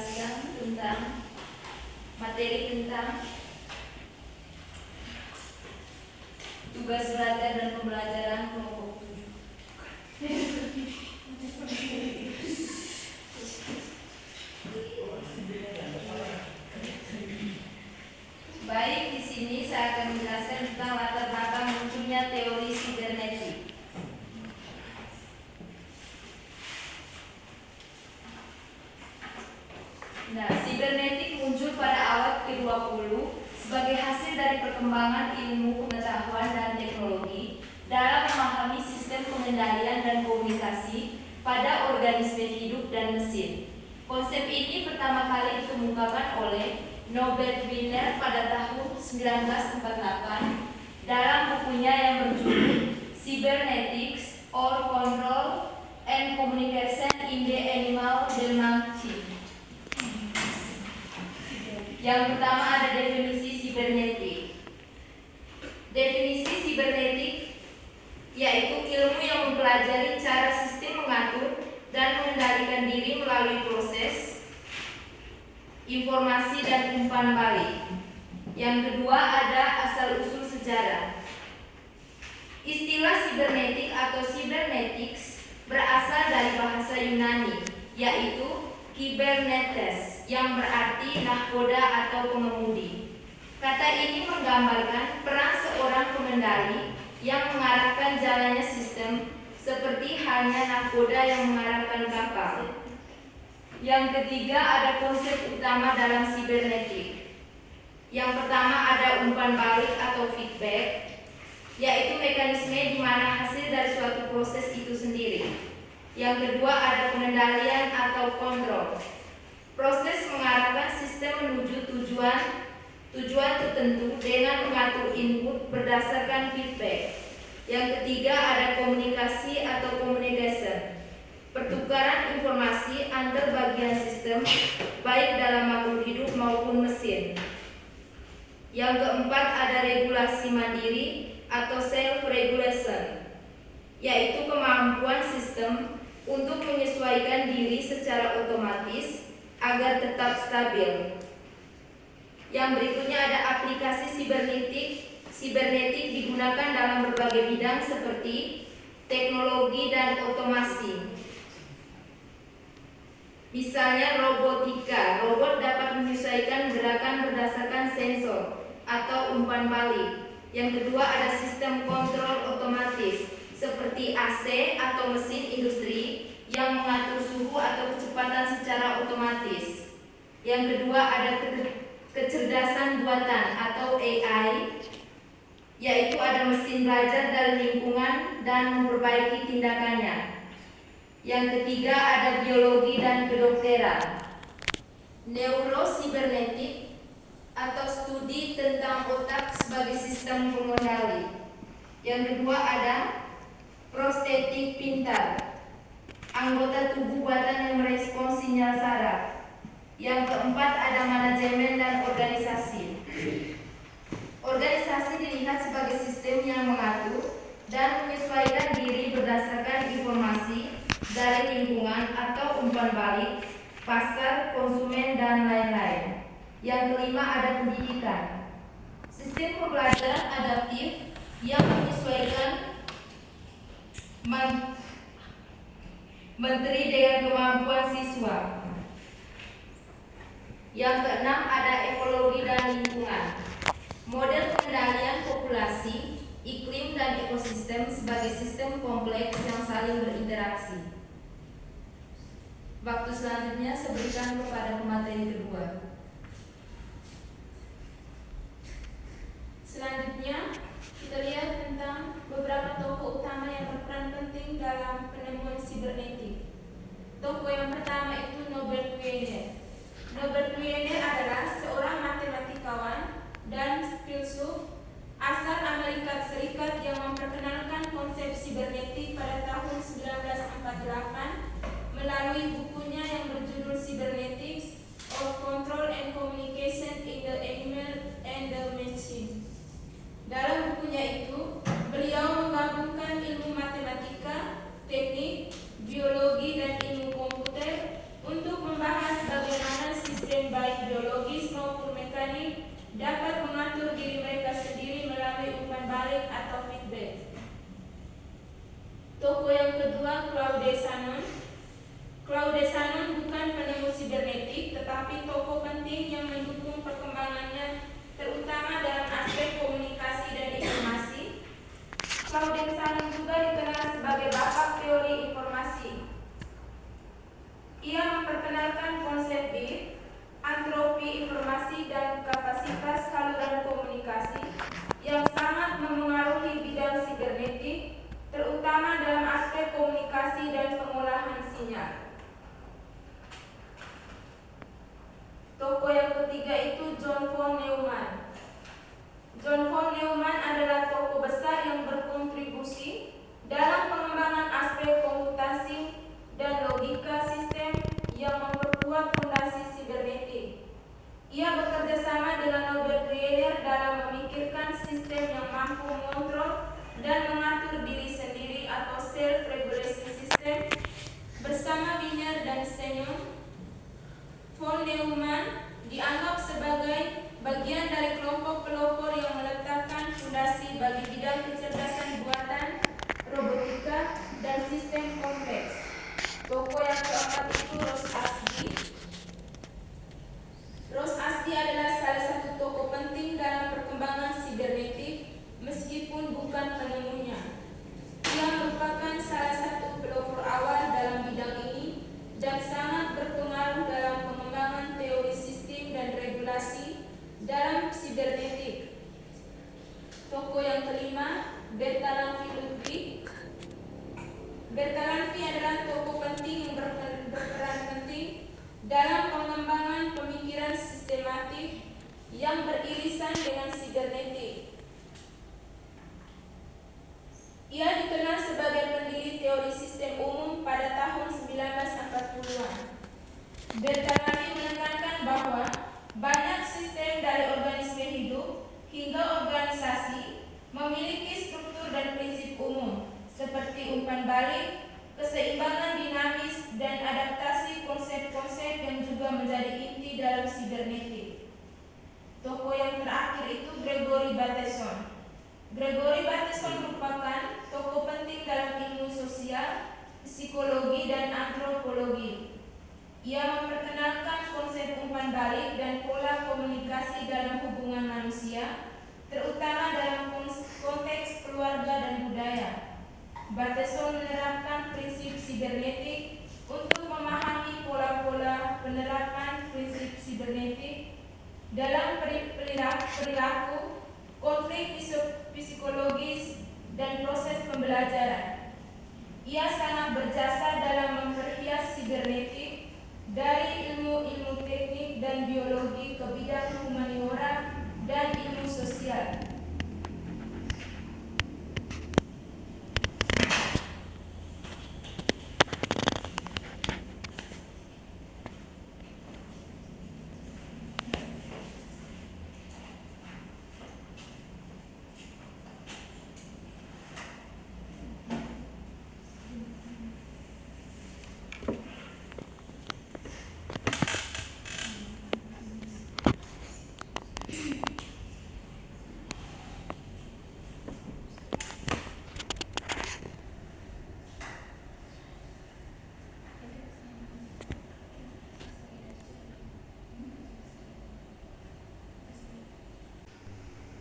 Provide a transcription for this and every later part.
menjelaskan tentang materi tentang tugas belajar dan pembelajaran kelompok 7. Baik, di sini saya akan menjelaskan tentang latar belakang munculnya teori sibernetik. Nah, sibernetik muncul pada abad ke-20 sebagai hasil dari perkembangan ilmu pengetahuan dan teknologi dalam memahami sistem pengendalian dan komunikasi pada organisme hidup dan mesin. Konsep ini pertama kali dikemukakan oleh Norbert Wiener pada tahun 1948 dalam bukunya yang berjudul Cybernetics or Control and Communication in the Animal Domain. Yang pertama ada definisi sibernetik. Definisi sibernetik yaitu ilmu yang mempelajari cara sistem mengatur dan mengendalikan diri melalui proses, informasi dan umpan balik. Yang kedua ada asal-usul sejarah. Istilah sibernetik atau cybernetics berasal dari bahasa Yunani, yaitu kybernetes, yang berarti nahkoda atau pengemudi. Kata ini menggambarkan peran seorang pengendali yang mengarahkan jalannya sistem, seperti halnya nahkoda yang mengarahkan kapal. Yang ketiga ada konsep utama dalam sibernetik. Yang pertama ada umpan balik atau feedback, yaitu mekanisme di mana hasil dari suatu proses itu sendiri. Yang kedua ada pengendalian atau kontrol. Proses mengarahkan sistem menuju tujuan tertentu dengan mengatur input berdasarkan feedback. Yang ketiga ada komunikasi atau communication, pertukaran informasi antar bagian sistem baik dalam makhluk hidup maupun mesin. Yang keempat ada regulasi mandiri atau self-regulation, yaitu kemampuan sistem untuk menyesuaikan diri secara otomatis agar tetap stabil. Yang berikutnya ada aplikasi sibernetik. Sibernetik digunakan dalam berbagai bidang seperti teknologi dan otomasi. Misalnya robotika, robot dapat menyesuaikan gerakan berdasarkan sensor atau umpan balik. Yang kedua ada sistem kontrol otomatis seperti AC atau mesin industri yang mengatur suhu atau kecepatan secara otomatis. Yang kedua ada kecerdasan buatan atau AI, yaitu ada mesin belajar dari lingkungan dan memperbaiki tindakannya. Yang ketiga ada biologi dan kedokteran. Neurosibernetik atau studi tentang otak sebagai sistem pengendali. Yang kedua ada prostetik pintar, anggota tubuh buatan yang merespons sinyal saraf. Yang keempat ada manajemen dan organisasi. Organisasi dilihat sebagai sistem yang mengatur dan menyesuaikan diri berdasarkan informasi dari lingkungan atau umpan balik, pasar, konsumen, dan lain-lain. Yang kelima ada pendidikan. Sistem pembelajaran adaptif yang menyesuaikan menteri dengan kemampuan siswa. Yang keenam ada ekologi dan lingkungan. Model pengendalian populasi, iklim dan ekosistem sebagai sistem kompleks yang saling berinteraksi. Waktu selanjutnya saya berikan kepada pemateri kedua. Selanjutnya kita lihat tentang beberapa tokoh utama yang berperan penting dalam penemuan sibernetik. Tokoh yang pertama itu Norbert Wiener. Norbert Wiener adalah seorang matematikawan dan filsuf asal Amerika Serikat yang memperkenalkan konsep sibernetik pada tahun 1948 melalui bukunya yang berjudul Cybernetics or Control organik dapat mengatur diri mereka sendiri melalui umpan balik atau feedback. Tokoh yang kedua, Claude Shannon. Claude Shannon bukan penemu sibernetik, tetapi tokoh penting yang mendukung perkembangannya, terutama dalam aspek komunikasi dan informasi. Claude Shannon juga dikenal sebagai bapak teori informasi. Ia memperkenalkan konsep bit, antropi informasi, dan kapasitas saluran komunikasi yang sangat memengaruhi bidang sibernetik, terutama dalam aspek komunikasi dan pengolahan sinyal. Tokoh yang ketiga itu John von Neumann. John von Neumann adalah tokoh besar yang berkontribusi dalam pengembangan aspek komputasi dan logika sistem yang memperkuat fondasi sibernetik. Ia bekerja sama dengan Norbert Wiener dalam memikirkan sistem yang mampu mengontrol dan mengatur diri sendiri atau self-regulation system. Bersama Wiener dan Shannon, von Neumann dianggap sebagai bagian dari kelompok pelopor yang meletakkan fondasi bagi bidang kecerdasan buatan, robotika, dan sistem kompleks. Tokoh yang keempat itu Ross Asdi. Ross Asdi adalah salah satu tokoh penting dalam perkembangan sibernetik, meskipun bukan penemunya. Ia merupakan salah satu pelopor awal dalam bidang ini dan sangat berpengaruh dalam pengembangan teori sistem dan regulasi dalam sibernetik. Tokoh yang kelima, Bertalanffy Ludwig. Bertalanffy adalah tokoh penting yang berperan penting dalam pengembangan pemikiran sistematik yang beririsan dengan sibernetik. Ia dikenal sebagai pendiri teori sistem umum pada tahun 1940-an. Bertalanffy menekankan bahwa banyak sistem dari organisme hidup hingga organisasi memiliki struktur dan prinsip umum seperti umpan balik, keseimbangan dinamis, dan adaptasi konsep-konsep yang juga menjadi inti dalam sibernetik. Tokoh yang terakhir itu Gregory Bateson. Gregory Bateson merupakan tokoh penting dalam ilmu sosial, psikologi, dan antropologi. Ia memperkenalkan konsep umpan balik dan pola komunikasi dalam hubungan manusia, terutama dalam konteks keluarga dan budaya. Bateson menerapkan prinsip sibernetik untuk memahami pola-pola penerapan prinsip sibernetik dalam perilaku, konflik psikologis, dan proses pembelajaran. Ia sangat berjasa dalam memperhias sibernetik dari ilmu-ilmu teknik dan biologi ke bidang humaniora dan ilmu sosial.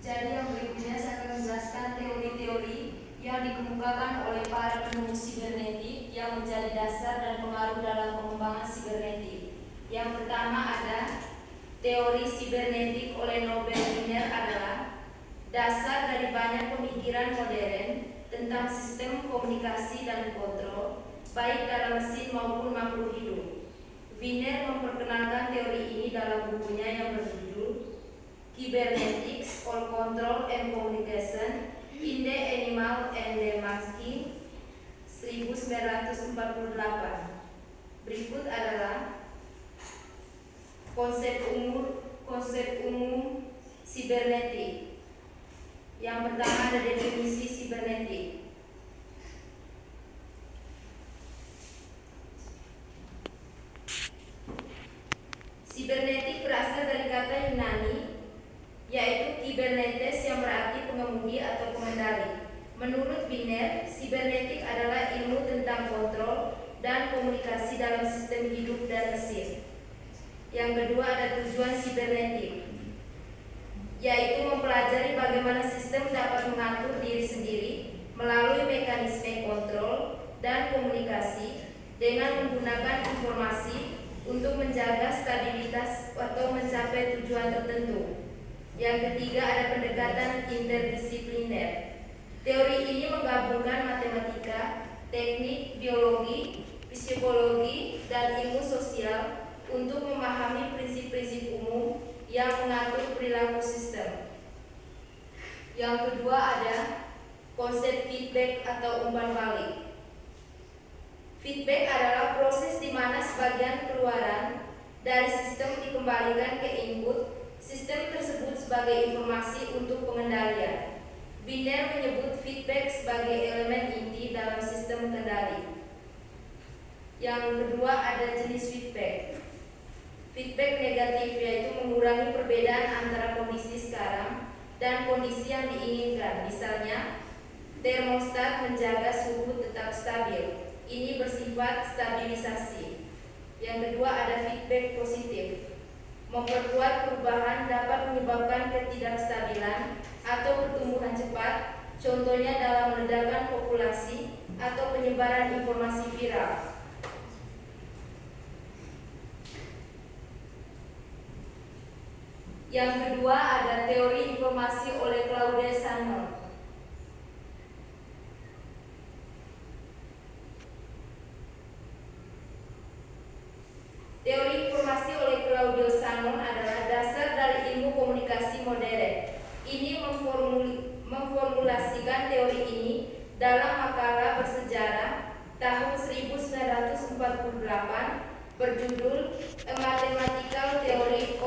Jadi yang berikutnya saya akan menjelaskan teori-teori yang dikemukakan oleh para penemu sibernetik yang menjadi dasar dan pengaruh dalam pengembangan sibernetik. Yang pertama ada teori sibernetik oleh Norbert Wiener adalah dasar dari banyak pemikiran modern tentang sistem komunikasi dan kontrol, baik dalam mesin maupun makhluk hidup. Wiener memperkenalkan teori ini dalam bukunya yang berjudul Cybernetics, All Control and Communication in the Animal and the Machine 1948. Berikut adalah konsep umum sibernetik. Yang pertama ada definisi sibernetik. Sibernetik berasal dari kata Yunani yaitu Kubernetes yang berarti pengemudi atau pengendali. Menurut Biner, sibernetik adalah ilmu tentang kontrol dan komunikasi dalam sistem hidup dan mesin. Yang kedua ada tujuan sibernetik, yaitu mempelajari bagaimana sistem dapat mengatur diri sendiri melalui mekanisme kontrol dan komunikasi dengan menggunakan informasi untuk menjaga stabilitas atau mencapai tujuan tertentu. Yang ketiga ada pendekatan interdisipliner. Teori ini menggabungkan matematika, teknik, biologi, psikologi, dan ilmu sosial untuk memahami prinsip-prinsip umum yang mengatur perilaku sistem. Yang kedua ada konsep feedback atau umpan balik. Feedback adalah proses di mana sebagian keluaran dari sistem dikembalikan ke input sistem tersebut sebagai informasi untuk pengendalian. Biner menyebut feedback sebagai elemen inti dalam sistem kendali. Yang kedua ada jenis feedback. Feedback negatif yaitu mengurangi perbedaan antara kondisi sekarang dan kondisi yang diinginkan. Misalnya, termostat menjaga suhu tetap stabil. Ini bersifat stabilisasi. Yang kedua ada feedback positif. Memperkuat perubahan dapat menyebabkan ketidakstabilan atau pertumbuhan cepat, contohnya dalam ledakan populasi atau penyebaran informasi viral. Yang kedua ada teori informasi oleh Claude Shannon. Teori informasi oleh Claude Shannon adalah dasar dari ilmu komunikasi modern. Ini memformulasikan teori ini dalam makalah bersejarah tahun 1948 berjudul A Mathematical Theory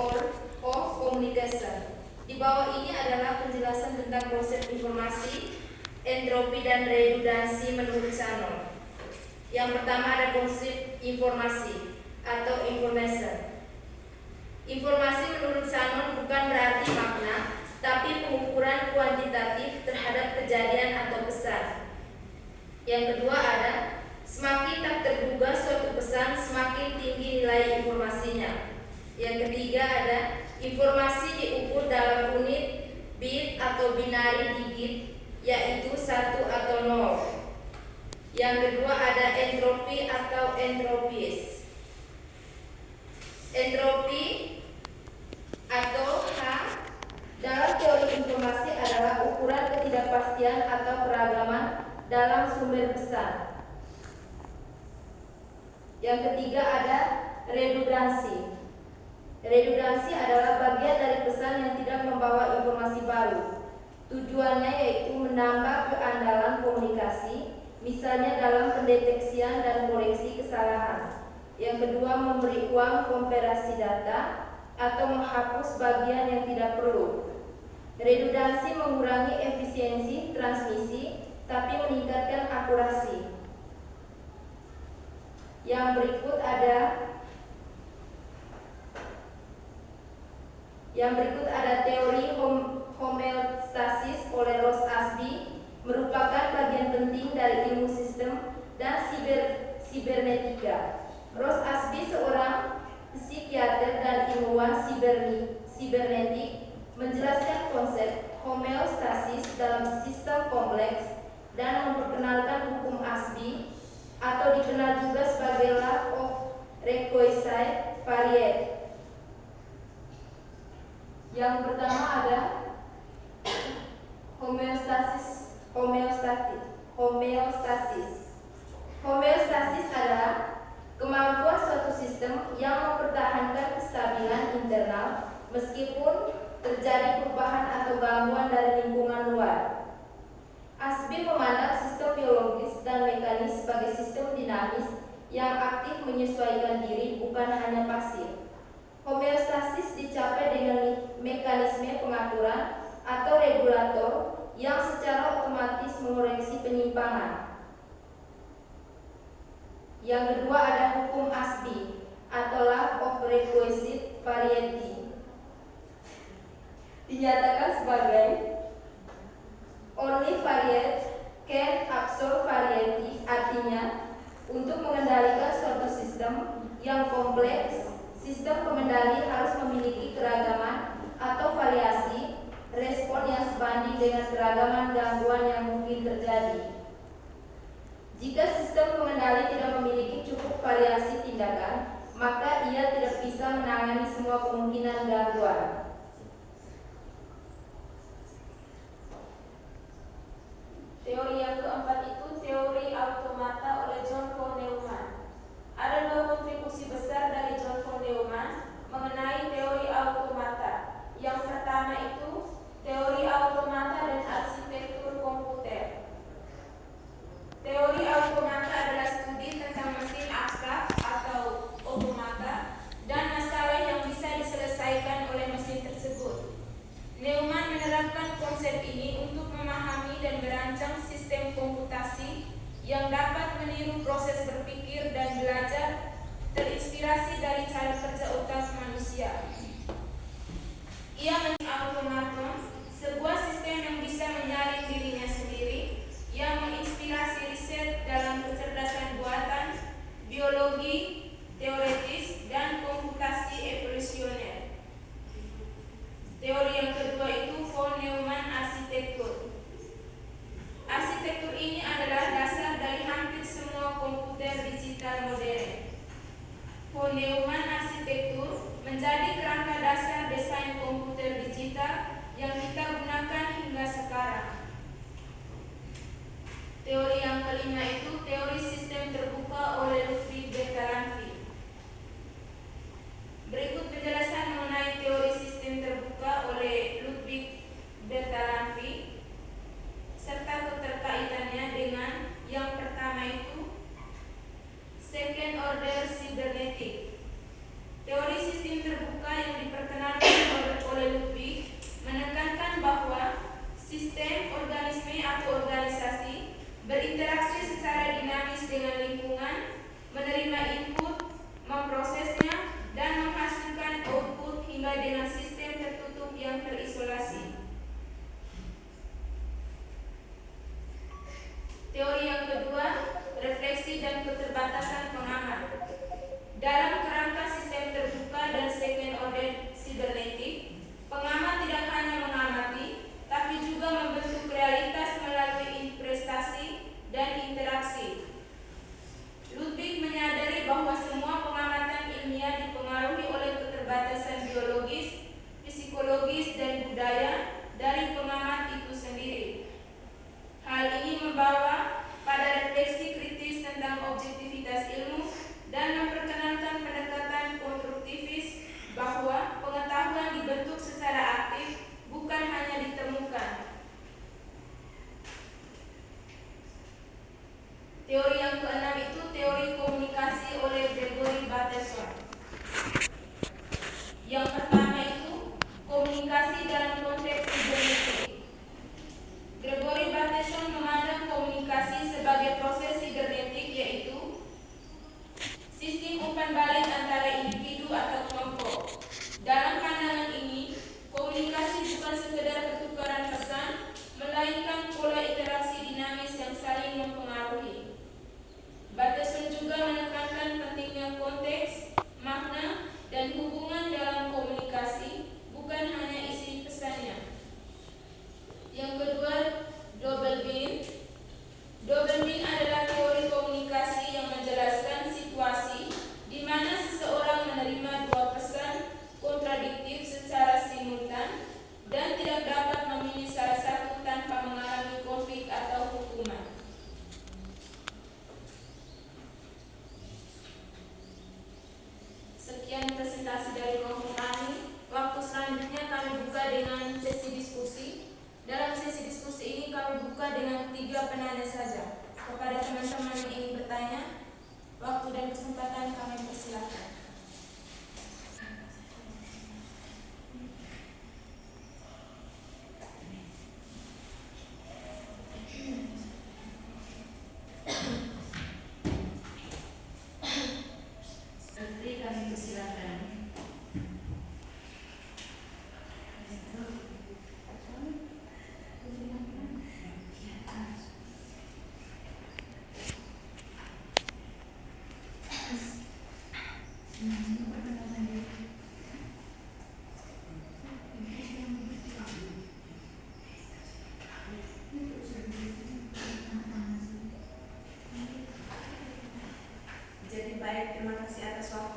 of Communication. Di bawah ini adalah penjelasan tentang konsep informasi, entropi, dan redundansi menurut Shannon. Yang pertama ada konsep informasi atau information. Informasi menurut Shannon bukan berarti makna, tapi pengukuran kuantitatif terhadap kejadian atau pesan. Yang kedua ada semakin tak terduga suatu pesan, semakin tinggi nilai informasinya. Yang ketiga ada informasi diukur dalam unit bit atau binari digit, yaitu 1 atau 0. Yang kedua ada entropi atau entropis. Entropi atau H dalam teori informasi adalah ukuran ketidakpastian atau keragaman dalam sumber pesan. Yang ketiga ada redundansi. Redundansi adalah bagian dari pesan yang tidak membawa informasi baru. Tujuannya yaitu menambah keandalan komunikasi, misalnya dalam pendeteksian dan koreksi kesalahan. Yang kedua memberi uang komparasi data atau menghapus bagian yang tidak perlu. Redundansi mengurangi efisiensi transmisi tapi meningkatkan akurasi. Yang berikut ada teori homeostasis oleh Ross Ashby, merupakan bagian penting dari ilmu sistem dan sibernetika. Ross Ashby seorang psikiater dan ilmuwan sibernetik menjelaskan konsep homeostasis dalam sistem kompleks dan memperkenalkan hukum Ashby atau dikenal juga sebagai law of requisite variety. Yang pertama ada homeostasis. Homeostasis adalah kemampuan suatu sistem yang mempertahankan kestabilan internal meskipun terjadi perubahan atau gangguan dari lingkungan luar. Ashby memandang sistem biologis dan mekanis sebagai sistem dinamis yang aktif menyesuaikan diri, bukan hanya pasif. Homeostasis dicapai dengan mekanisme pengaturan atau regulator yang secara otomatis mengoreksi penyimpangan. Yang kedua ada hukum Ashby atau law of requisite variety. dinyatakan sebagai only variate can absorb variety, artinya untuk mengendalikan suatu sistem yang kompleks, sistem pengendali harus memiliki keragaman atau variasi respon yang sebanding dengan keragaman gangguan yang mungkin terjadi. Jika sistem pengendali tidak memiliki cukup variasi tindakan, maka ia tidak bisa menangani semua kemungkinan gangguan. Teori yang keempat itu teori automata oleh John von Neumann. Ada dua kontribusi besar dari John von Neumann mengenai teori automata. Yang pertama itu teori automata dan arsitektur komputer. Teori automata adalah studi tentang mesin abstrak atau otomata dan masalah yang bisa diselesaikan oleh mesin tersebut. Neumann menerapkan konsep ini untuk memahami dan merancang sistem komputasi yang dapat meniru proses berpikir dan belajar terinspirasi dari cara kerja otak manusia. Ia automaton, sebuah sistem yang bisa menyaring dirinya sendiri, yang menginspirasi riset dalam kecerdasan buatan, biologi teoretis, dan komputasi evolusioner. Teori yang kedua itu von Neumann arsitektur. Arsitektur ini adalah dasar dari hampir semua komputer digital modern. Von Neumann arsitektur menjadi kerangka dasar desain komputer digital yang kita gunakan hingga sekarang. Teori yang kelima itu teori sistem terbuka oleh Ludwig Bertalanffy. Berikut penjelasan mengenai teori sistem terbuka oleh Ludwig Bertalanffy serta keterkaitannya dengan yang pertama itu second order cybernetic. Teori sistem terbuka yang diperkenalkan oleh Ludwig menekankan bahwa sistem organisme atau organisasi berinteraksi secara dinamis dengan lingkungan, menerima input, memprosesnya, dan menghasilkan output hingga dengan sistem tertutup yang terisolasi. Teori yang kedua, refleksi dan keterbatasan pengamat. Dalam kerangka sistem terbuka dan second order cybernetic, pengamat tidak hanya mengamati, tapi juga membentuk realitas melalui interpretasi dan interaksi. Ludwig menyadari bahwa semua pengamatan ilmiah dipengaruhi oleh keterbatasan biologis,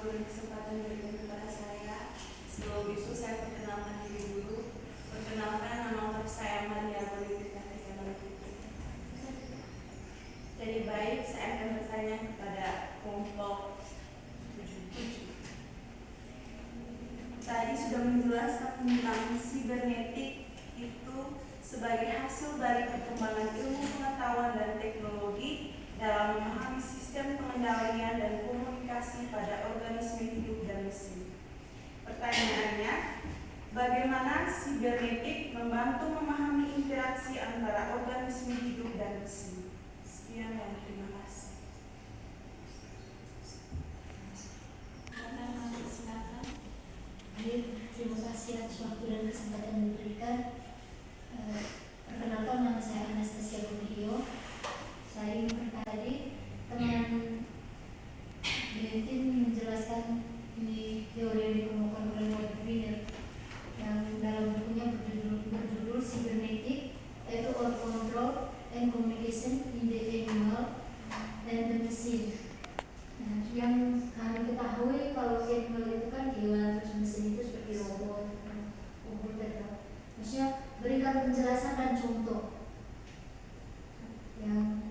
waktu dan kesempatan diberikan kepada saya. Sebelum itu saya perkenalkan diri dulu. Perkenalkan, nama lengkap saya Maria Bolivia Tinggal Putri. Jadi baik, saya akan bertanya kepada kelompok 77. Tadi sudah menjelaskan tentang sibernetik itu sebagai hasil dari perkembangan ilmu pengetahuan dan teknologi dalam memahami sistem pengendalian dan komunikasi pada organisme hidup dan mesin. Pertanyaannya, bagaimana sibernetik membantu memahami interaksi antara organisme hidup dan mesin? Sekian dan terima kasih. Silakan. Baik, terima kasih atas waktu dan kesempatan yang diberikan. Perkenalkan, nama saya Anastasia Budio. Saya ingin tadi teman Dentin menjelaskan di teori yang dikemukakan oleh Lloyd Wiener yang dalam bukunya berjudul Cybernetic, yaitu All Control and Communication in the Animal and the Machine. Nah, yang kami ketahui kalau animal itu kan hewan, terus mesin itu seperti robot, komputer. Maksudnya berikan penjelasan dan contoh yang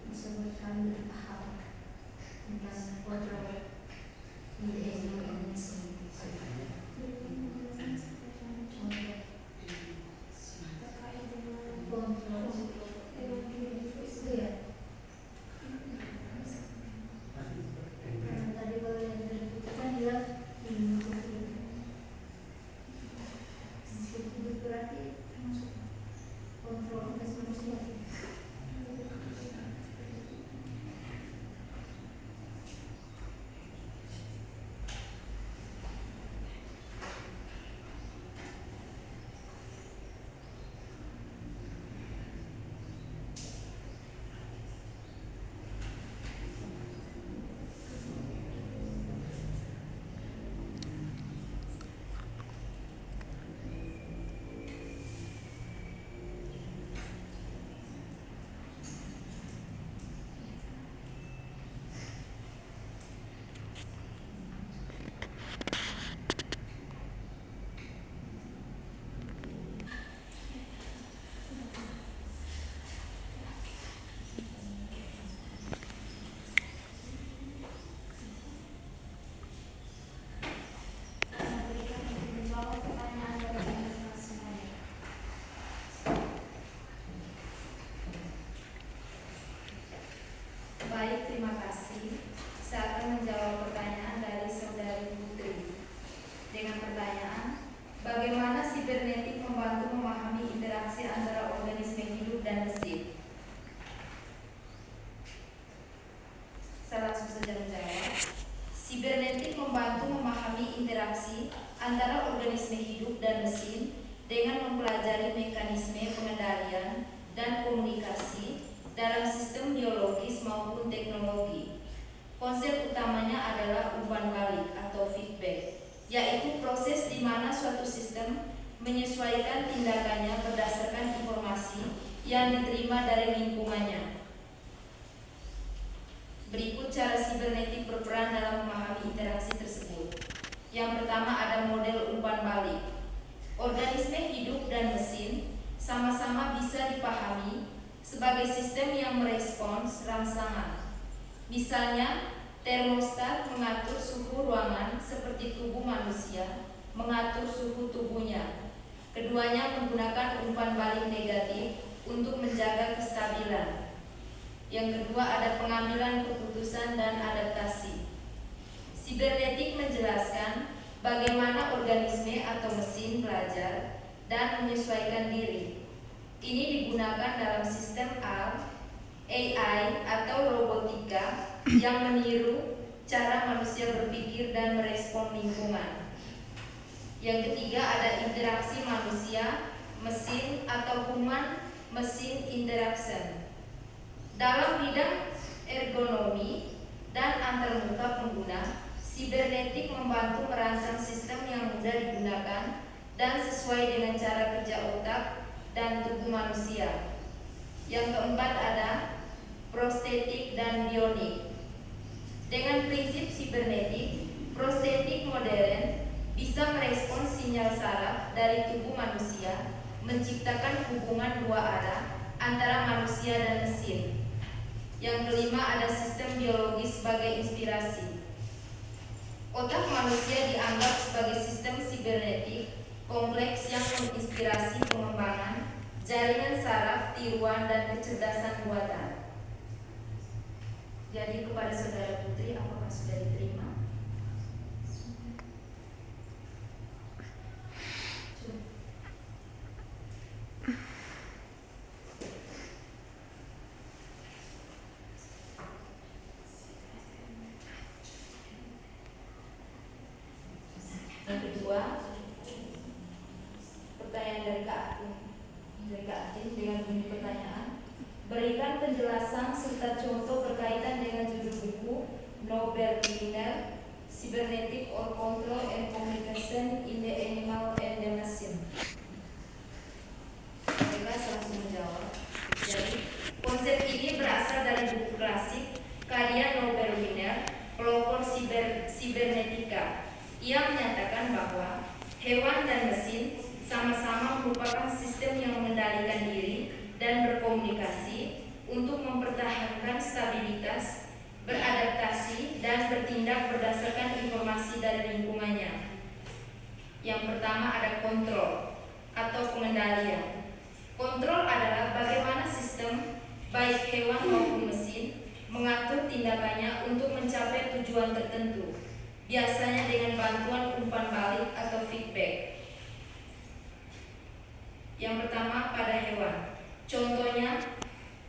bisa buat kami lebih paham tentang kontrol di animal and mesin. Kontrol itu ya. Tadi kalau yang dibutuhkan bilang itu berarti termasuk kontrol manusia. Baik, terima kasih. Saya akan menjawab pertanyaan dari Saudari Putri dengan pertanyaan, bagaimana sibernetik membantu memahami interaksi antara organisme hidup dan mesin? Saya langsung saja menjawab. Sibernetik membantu memahami interaksi antara organisme hidup dan mesin dengan mempelajari mekanisme pengendalian dan komunikasi dalam sistem biologis maupun teknologi. Konsep utamanya adalah umpan balik atau feedback, yaitu proses di mana suatu sistem menyesuaikan tindakannya berdasarkan informasi yang diterima dari lingkungannya. Berikut cara sibernetik berperan dalam memahami interaksi tersebut. Yang pertama ada model umpan balik. Organisme hidup dan mesin sama-sama bisa dipahami sebagai sistem yang merespons rangsangan. Misalnya, termostat mengatur suhu ruangan seperti tubuh manusia mengatur suhu tubuhnya. Keduanya menggunakan umpan balik negatif untuk menjaga kestabilan. Yang kedua ada pengambilan keputusan dan adaptasi. Sibernetik menjelaskan bagaimana organisme atau mesin belajar dan menyesuaikan diri. Ini digunakan dalam sistem AI atau robotika yang meniru cara manusia berpikir dan merespon lingkungan. Yang ketiga ada interaksi manusia, mesin atau human machine interaction. Dalam bidang ergonomi dan antarmuka pengguna, sibernetik membantu merancang sistem yang mudah digunakan dan sesuai dengan cara kerja otak dan tubuh manusia. Yang keempat ada prostetik dan bionik. Dengan prinsip sibernetik, prostetik modern bisa merespons sinyal saraf dari tubuh manusia, menciptakan hubungan dua arah antara manusia dan mesin. Yang kelima, ada sistem biologis sebagai inspirasi. Otak manusia dianggap sebagai sistem sibernetik kompleks yang menginspirasi pengembangan jaringan saraf, tiruan, dan kecerdasan buatan. Jadi kepada saudara Putri, apakah sudah diterima? Yang kedua, pertanyaan dari Kak Atin dengan bunyi pertanyaan: berikan penjelasan serta contoh berkaitan dengan judul buku Norbert Wiener, Cybernetic or Control and Communication in the Animal and the Machine. Mereka langsung menjawab. Jadi, konsep ini berasal dari buku klasik karya Norbert Wiener, pelopor sibernetika. Ia menyatakan bahwa hewan dan mesin sama-sama merupakan sistem yang mengendalikan diri dan berkomunikasi untuk mempertahankan stabilitas, beradaptasi, dan bertindak berdasarkan informasi dari lingkungannya. Yang pertama, ada kontrol atau pengendalian. Kontrol adalah bagaimana sistem, baik hewan maupun mesin, mengatur tindakannya untuk mencapai tujuan tertentu, biasanya dengan bantuan umpan balik atau feedback. Yang pertama, pada hewan. Contohnya,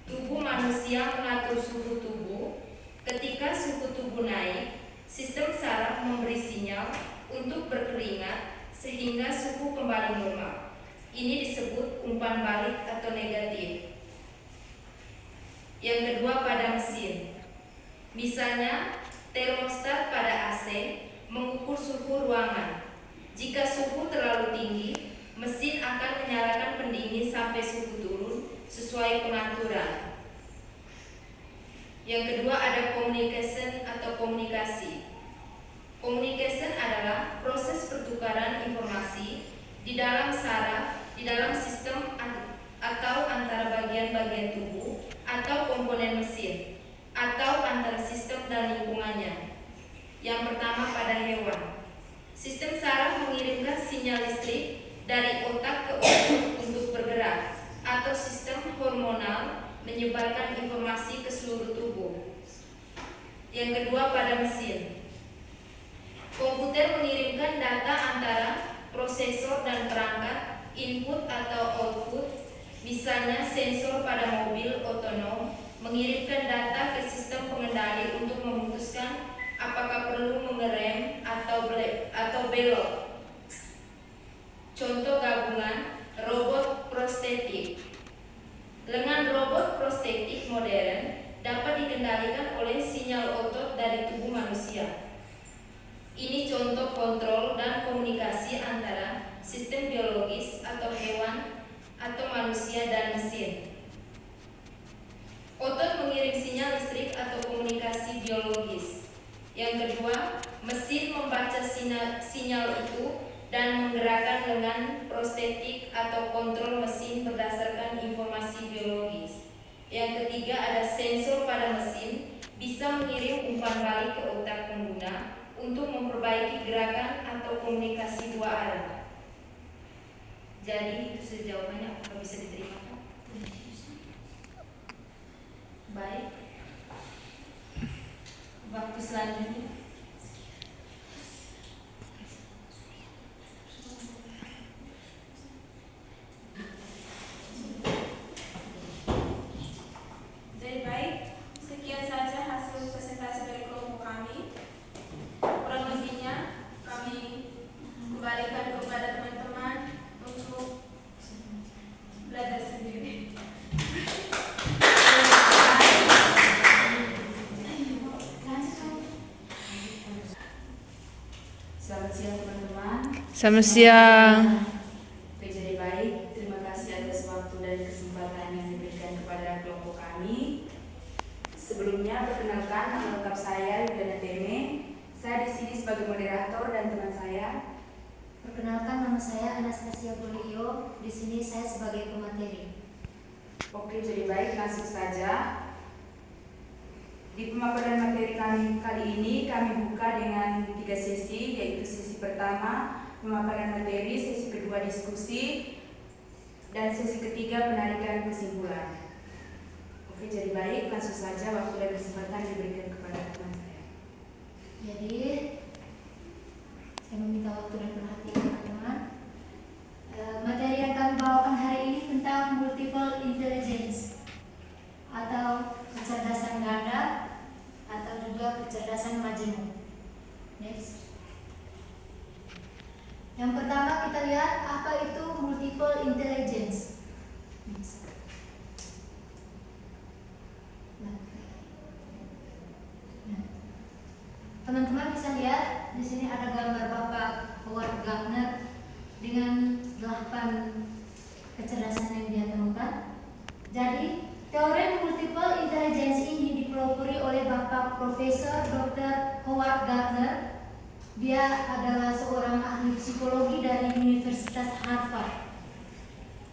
tubuh manusia mengatur suhu tubuh. Ketika suhu tubuh naik, sistem saraf memberi sinyal untuk berkeringat sehingga suhu kembali normal. Ini disebut umpan balik atau negatif. Yang kedua, pada mesin. Misalnya, termostat pada AC mengukur suhu ruangan. Jika suhu terlalu tinggi, mesin akan menyalakan pendingin sampai suhu turun sesuai pengaturan. Yang kedua, ada communication atau komunikasi. Communication adalah proses pertukaran informasi di dalam saraf, di dalam sistem atau antara bagian-bagian tubuh atau komponen mesin, atau antara sistem dan lingkungannya. Yang pertama, pada hewan. Sistem saraf mengirimkan sinyal listrik dari otak ke otot untuk bergerak, atau sistem hormonal menyebarkan informasi ke seluruh tubuh. Yang kedua, pada mesin. Komputer mengirimkan data antara prosesor dan perangkat, input atau output. Misalnya, sensor pada mobil otonom mengirimkan data ke sistem pengendali untuk memutuskan apakah perlu mengerem atau belok. Contoh gabungan robot prostetik. Lengan robot prostetik modern dapat dikendalikan oleh sinyal otot dari tubuh manusia. Ini contoh kontrol dan komunikasi antara sistem biologis atau hewan atau manusia dan mesin. Otot mengirim sinyal listrik atau komunikasi biologis. Yang kedua, mesin membaca sinyal itu dan menggerakkan lengan prostetik atau kontrol mesin berdasarkan informasi biologis. Yang ketiga, ada sensor pada mesin bisa mengirim umpan balik ke otak pengguna untuk memperbaiki gerakan atau komunikasi dua arah. Jadi itu jawabannya, apakah bisa diterima? Baik. Waktu selanjutnya. Jadi baik, sekian saja hasil presentasi dari kelompok kami. Kurang lebihnya kami kembalikan kepada teman-teman untuk belajar sendiri. Selamat siang teman-teman. Selamat siang. Oke, jadi baik, terima kasih atas waktu dan kesempatan yang diberikan kepada kelompok kami. Sebelumnya, perkenalkan nama lengkap saya Yuliana nama saya Anastasia Bolio. Di sini saya sebagai pemateri. Oke, jadi baik, langsung saja. Di pemaparan materi kali ini kami buka dengan 3 sesi, yaitu sesi pertama pemaparan materi, sesi kedua diskusi, dan sesi ketiga penarikan kesimpulan. Oke, jadi baik, langsung saja waktu dan kesempatan diberikan kepada teman saya. Jadi saya meminta waktu dan perhatian teman-teman. Materi yang kami bawakan hari ini tentang multiple intelligence atau kecerdasan ganda atau juga kecerdasan majemuk. Next. Yang pertama kita lihat apa itu multiple intelligence. Next. Nah, teman-teman bisa lihat di sini ada gambar Bapak Howard Gardner dengan 8 kecerdasan yang dia temukan. Jadi, teori multiple intelligence ini dipelopori oleh Bapak Profesor Dr. Howard Gardner. Dia adalah seorang ahli psikologi dari Universitas Harvard.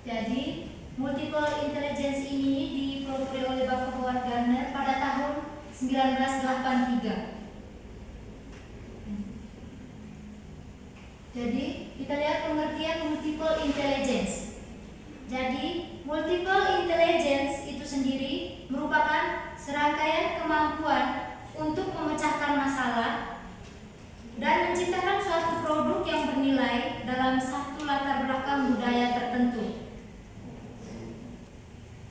Jadi, multiple intelligence ini dipelopori oleh Bapak Howard Gardner pada tahun 1983. Jadi, kita lihat pengertian multiple intelligence. Jadi, multiple intelligence itu sendiri merupakan serangkaian kemampuan untuk memecahkan masalah dan menciptakan suatu produk yang bernilai dalam satu latar belakang budaya tertentu.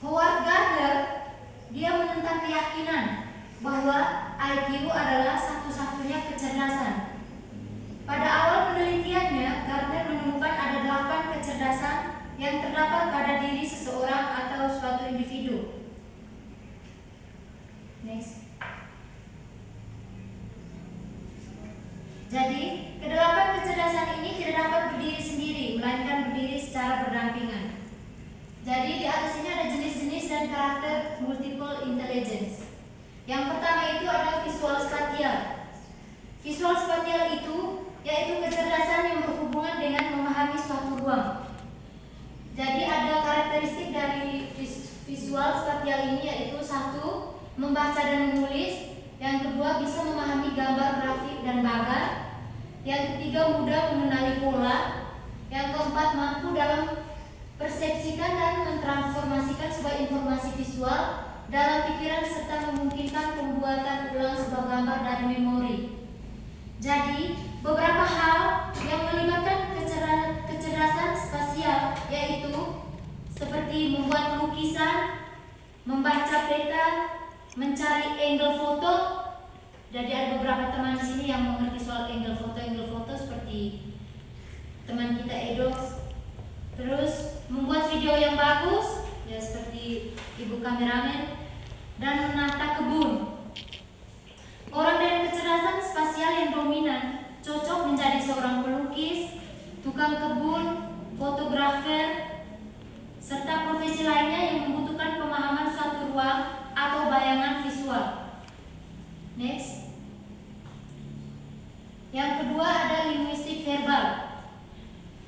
Howard Gardner, dia menentang keyakinan bahwa IQ adalah satu-satunya kecerdasan. Pada awal penelitiannya, Gardner menemukan ada 8 kecerdasan yang terdapat pada diri seseorang atau suatu individu. Next. Jadi, ke-8 kecerdasan ini tidak dapat berdiri sendiri, melainkan berdiri secara berdampingan. Jadi, di atas ini ada jenis-jenis dan karakter multiple intelligence. Yang pertama itu adalah visual spatial. Visual spatial itu yaitu kecerdasan yang berhubungan dengan memahami suatu ruang. Jadi ada karakteristik dari visual spatial ini yaitu 1. Membaca dan menulis. Yang kedua, bisa memahami gambar, grafik, dan bagan. Yang ketiga, mudah mengenali pola. Yang keempat, mampu dalam persepsikan dan mentransformasikan sebuah informasi visual dalam pikiran serta memungkinkan pembuatan ulang sebuah gambar dari memori. Jadi, beberapa hal yang melibatkan kecerdasan spasial yaitu seperti membuat lukisan, membaca peta, mencari angle foto. Jadi ada beberapa teman di sini yang mengerti soal angle foto seperti teman kita Edos. Terus membuat video yang bagus, ya seperti ibu kameramen, dan menata kebun. Orang dengan kecerdasan spasial yang dominan cocok menjadi seorang pelukis, tukang kebun, fotografer, serta profesi lainnya yang membutuhkan pemahaman suatu ruang atau bayangan visual. Next. Yang kedua ada linguistik verbal.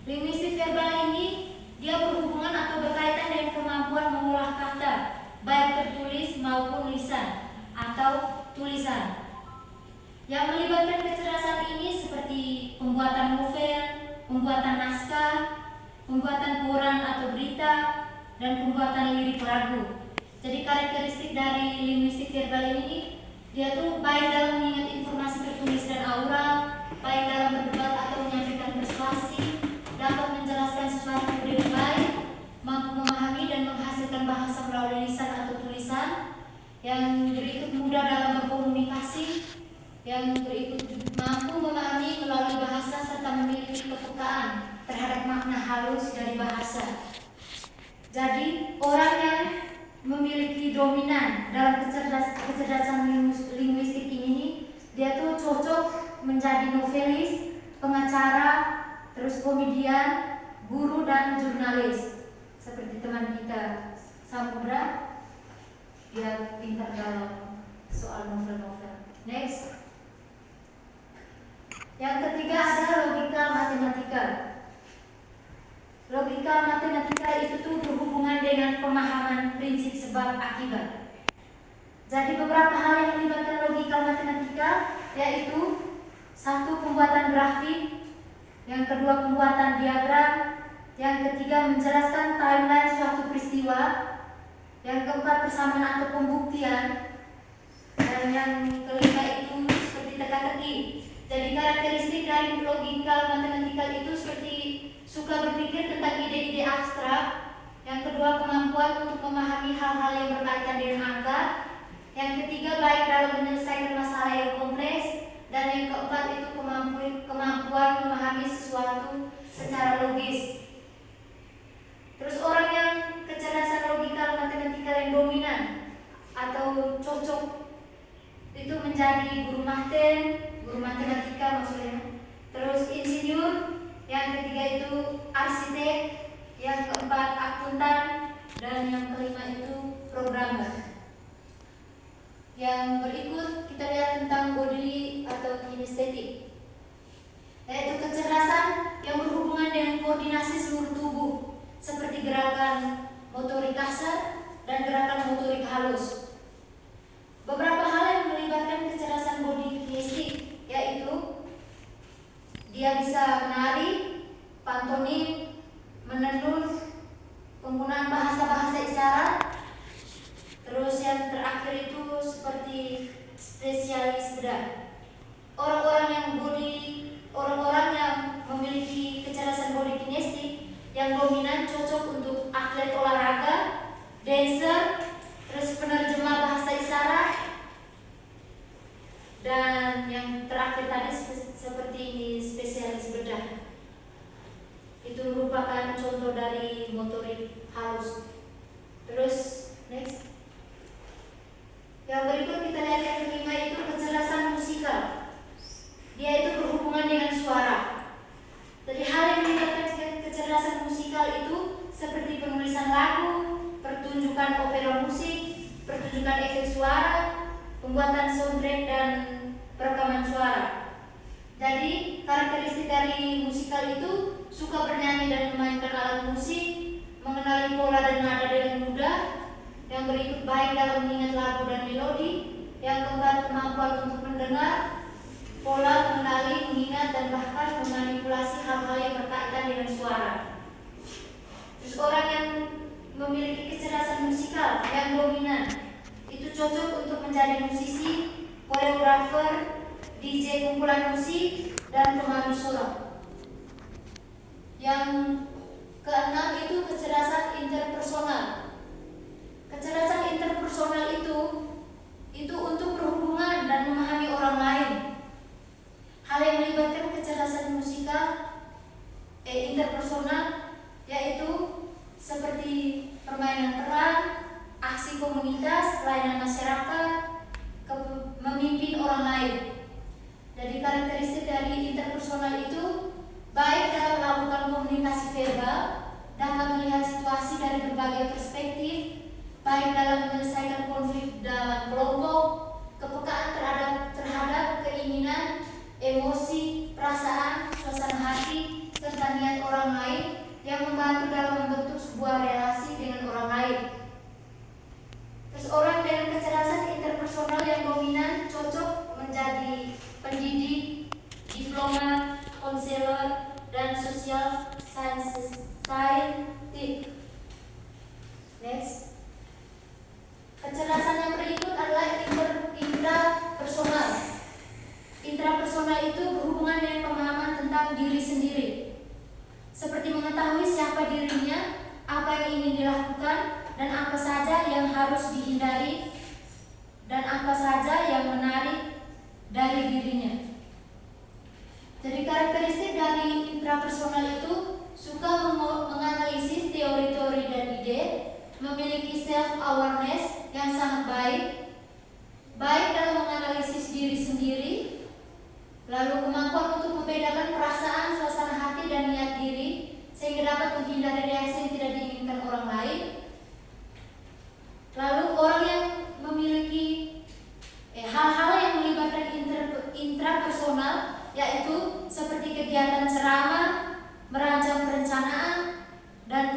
Linguistik verbal ini dia berhubungan atau berkaitan dengan kemampuan mengolah kata, baik tertulis maupun lisan atau tulisan. Yang melibatkan kecerdasan ini seperti pembuatan novel, pembuatan naskah, pembuatan koran atau berita, dan pembuatan lirik lagu. Jadi karakteristik dari linguistik verbal ini, dia tuh baik dalam mengingat informasi tertulis dan aural, baik dalam berdebat atau menyampaikan persuasi, dapat menjelaskan sesuatu dengan baik, mampu memahami dan menghasilkan bahasa melalui lisan atau tulisan, yang berikut mudah dalam berkomunikasi, yang berikut mampu memahami melalui bahasa serta memiliki kepekaan terhadap makna halus dari bahasa. Jadi orang yang memiliki dominan dalam kecerdasan linguistik ini, dia tuh cocok menjadi novelis, pengacara, terus komedian, guru dan jurnalis. Seperti teman kita Samudra, dia pintar dalam soal novel-novel. Next. Yang ketiga adalah logika matematika. logikal matematika itu tuh berhubungan dengan pemahaman prinsip sebab akibat. Jadi beberapa hal yang melibatkan logikal matematika yaitu satu, pembuatan grafik, yang kedua pembuatan diagram, yang ketiga menjelaskan timeline suatu peristiwa, yang keempat persamaan atau pembuktian, dan yang kelima itu seperti teka-teki. Jadi karakteristik dari logikal matematika itu seperti suka berpikir tentang ide-ide abstrak. Yang kedua, kemampuan untuk memahami hal-hal yang berkaitan dengan angka. Yang ketiga, baik dalam menyelesaikan masalah yang kompleks. Dan yang keempat itu kemampuan memahami sesuatu secara logis. Terus orang yang kecerdasan logikal matematika yang dominan atau cocok itu menjadi guru matematika maksudnya. Terus insinyur, yang ketiga itu arsitek, yang keempat akuntan, dan yang kelima itu programmer. Yang berikut kita lihat tentang bodily atau kinestetik, yaitu kecerdasan yang berhubungan dengan koordinasi seluruh tubuh seperti gerakan motorik kasar dan gerakan motorik halus. Beberapa hal yang melibatkan kecerdasan body kinestik yaitu dia bisa menari, pantomim, menenun, penggunaan bahasa-bahasa isyarat. Terus yang terakhir itu seperti spesialis bedah. Orang-orang yang memiliki kecerdasan body kinestik yang dominan cocok untuk atlet olahraga, dancer, terus penerjemah bahasa isyarat, dan yang terakhir tadi seperti ini spesialis bedah. Itu merupakan contoh dari motorik halus. Terus next. Yang berikut kita lihat yang kelima itu kecerdasan musikal. Dia itu berhubungan dengan suara. Jadi hal yang melibatkan kecerdasan musikal itu seperti penulisan lagu, pertunjukan opera musik, pertunjukan efek suara, pembuatan soundtrack dan perekaman suara. Jadi karakteristik dari musikal itu suka bernyanyi dan memainkan alat musik, mengenali pola dan nada dengan mudah. Yang berikut baik dalam mengingat lagu dan melodi. Yang keempat kemampuan untuk mendengar, pola, mengenali, mengingat dan bahkan memanipulasi hal-hal yang berkaitan dengan suara. Terus orang yang memiliki kecerdasan musikal yang dominan itu cocok untuk menjadi musisi, koreografer, DJ kumpulan musik, dan pemandu suara. Yang keenam itu kecerdasan interpersonal. Kecerdasan interpersonal itu untuk berhubungan dan memahami orang lain. Hal yang melibatkan kecerdasan musikal interpersonal yaitu seperti permainan peran, aksi komunitas, pelayanan masyarakat, memimpin orang lain. Jadi karakteristik dari interpersonal itu baik dalam melakukan komunikasi verbal, dapat melihat situasi dari berbagai perspektif, baik dalam menyelesaikan konflik dalam kelompok, kepekaan terhadap keinginan, emosi, perasaan, suasana hati, serta niat orang lain yang membantu dalam membentuk sebuah relasi dengan orang lain. Terus orang dengan kecerdasan interpersonal yang dominan cocok menjadi pendidik, diplomat, konselor, dan social scientist. Next. Kecerdasan yang berikut adalah intrapersonal. Intrapersonal itu berhubungan dengan pemahaman tentang diri sendiri, seperti mengetahui siapa dirinya, apa yang ingin dilakukan, dan apa saja yang harus dihindari, dan apa saja yang menarik dari dirinya. Jadi karakteristik dari intrapersonal itu suka menganalisis teori-teori dan ide, memiliki self-awareness yang sangat baik dalam menganalisis diri sendiri, lalu kemampuan untuk membedakan perasaan, suasana hati, dan niat diri, sehingga dapat menghindari reaksi yang tidak diinginkan orang lain. Lalu orang yang memiliki hal-hal yang melibatkan intrapersonal, yaitu seperti kegiatan ceramah, merancang perencanaan, dan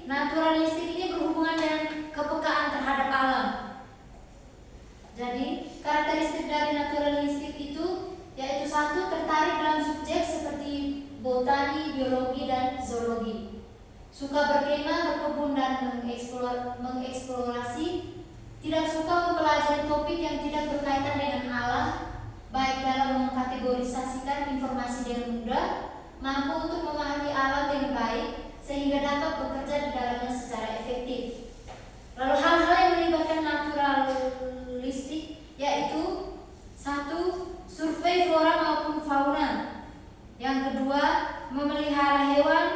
naturalistik ini berhubungan dengan kepekaan terhadap alam. Jadi, karakteristik dari naturalistik itu yaitu satu, tertarik dalam subjek seperti botani, biologi, dan zoologi. Suka berkemah, berkebun, dan mengeksplorasi. Tidak suka mempelajari topik yang tidak berkaitan dengan alam, baik dalam mengkategorisasikan informasi dengan mudah, mampu untuk memahami alam dengan baik, sehingga dapat bekerja di dalamnya secara efektif. Lalu hal-hal yang melibatkan naturalistik yaitu satu, survei flora maupun fauna. Yang kedua, memelihara hewan.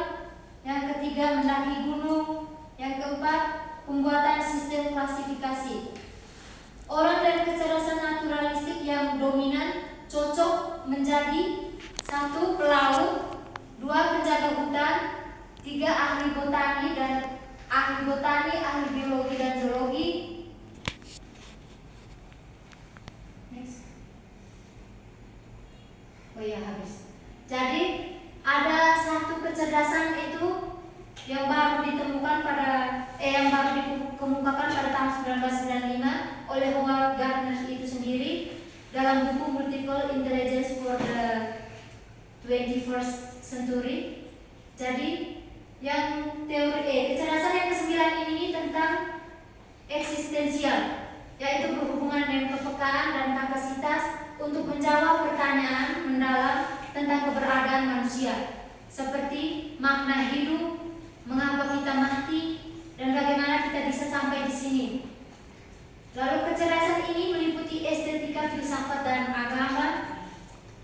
Yang ketiga, mendaki gunung. Yang keempat, pembuatan sistem klasifikasi. Orang dan kecerdasan naturalistik yang dominan cocok menjadi satu, pelaut, dua, penjaga hutan, tiga, ahli botani, ahli biologi dan zoologi. Next. Oh iya, habis. Jadi ada satu kecerdasan itu yang baru ditemukan yang baru dikemukakan pada tahun 1995 oleh Howard Gardner itu sendiri dalam buku Multiple Intelligence for the 21st Century. Jadi yang teori kecerdasan yang kesembilan ini tentang eksistensial, yaitu berhubungan dengan kepekaan dan kapasitas untuk menjawab pertanyaan mendalam tentang keberadaan manusia, seperti makna hidup, mengapa kita mati, dan bagaimana kita bisa sampai di sini. Lalu kecerdasan ini meliputi estetika, filsafat, dan agama.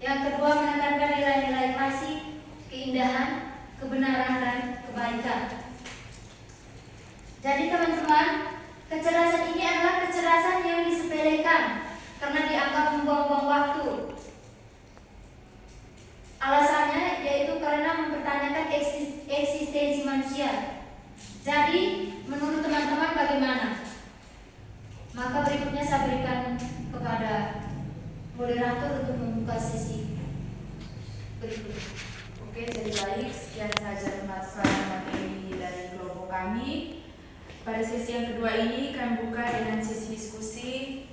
Yang kedua, menekankan nilai-nilai klasik, keindahan, kebenaran, dan kebaikan. Jadi teman-teman, kecerdasan ini adalah kecerdasan yang disepelekan karena dianggap membuang-buang waktu. Alasannya yaitu karena mempertanyakan eksistensi manusia. Jadi, menurut teman-teman bagaimana? Maka berikutnya saya berikan kepada moderator untuk membuka sesi berikut. Oke, jadi baik, sekian saja pemaparan materi dari kelompok kami. Pada sesi yang kedua ini kami buka dengan sesi diskusi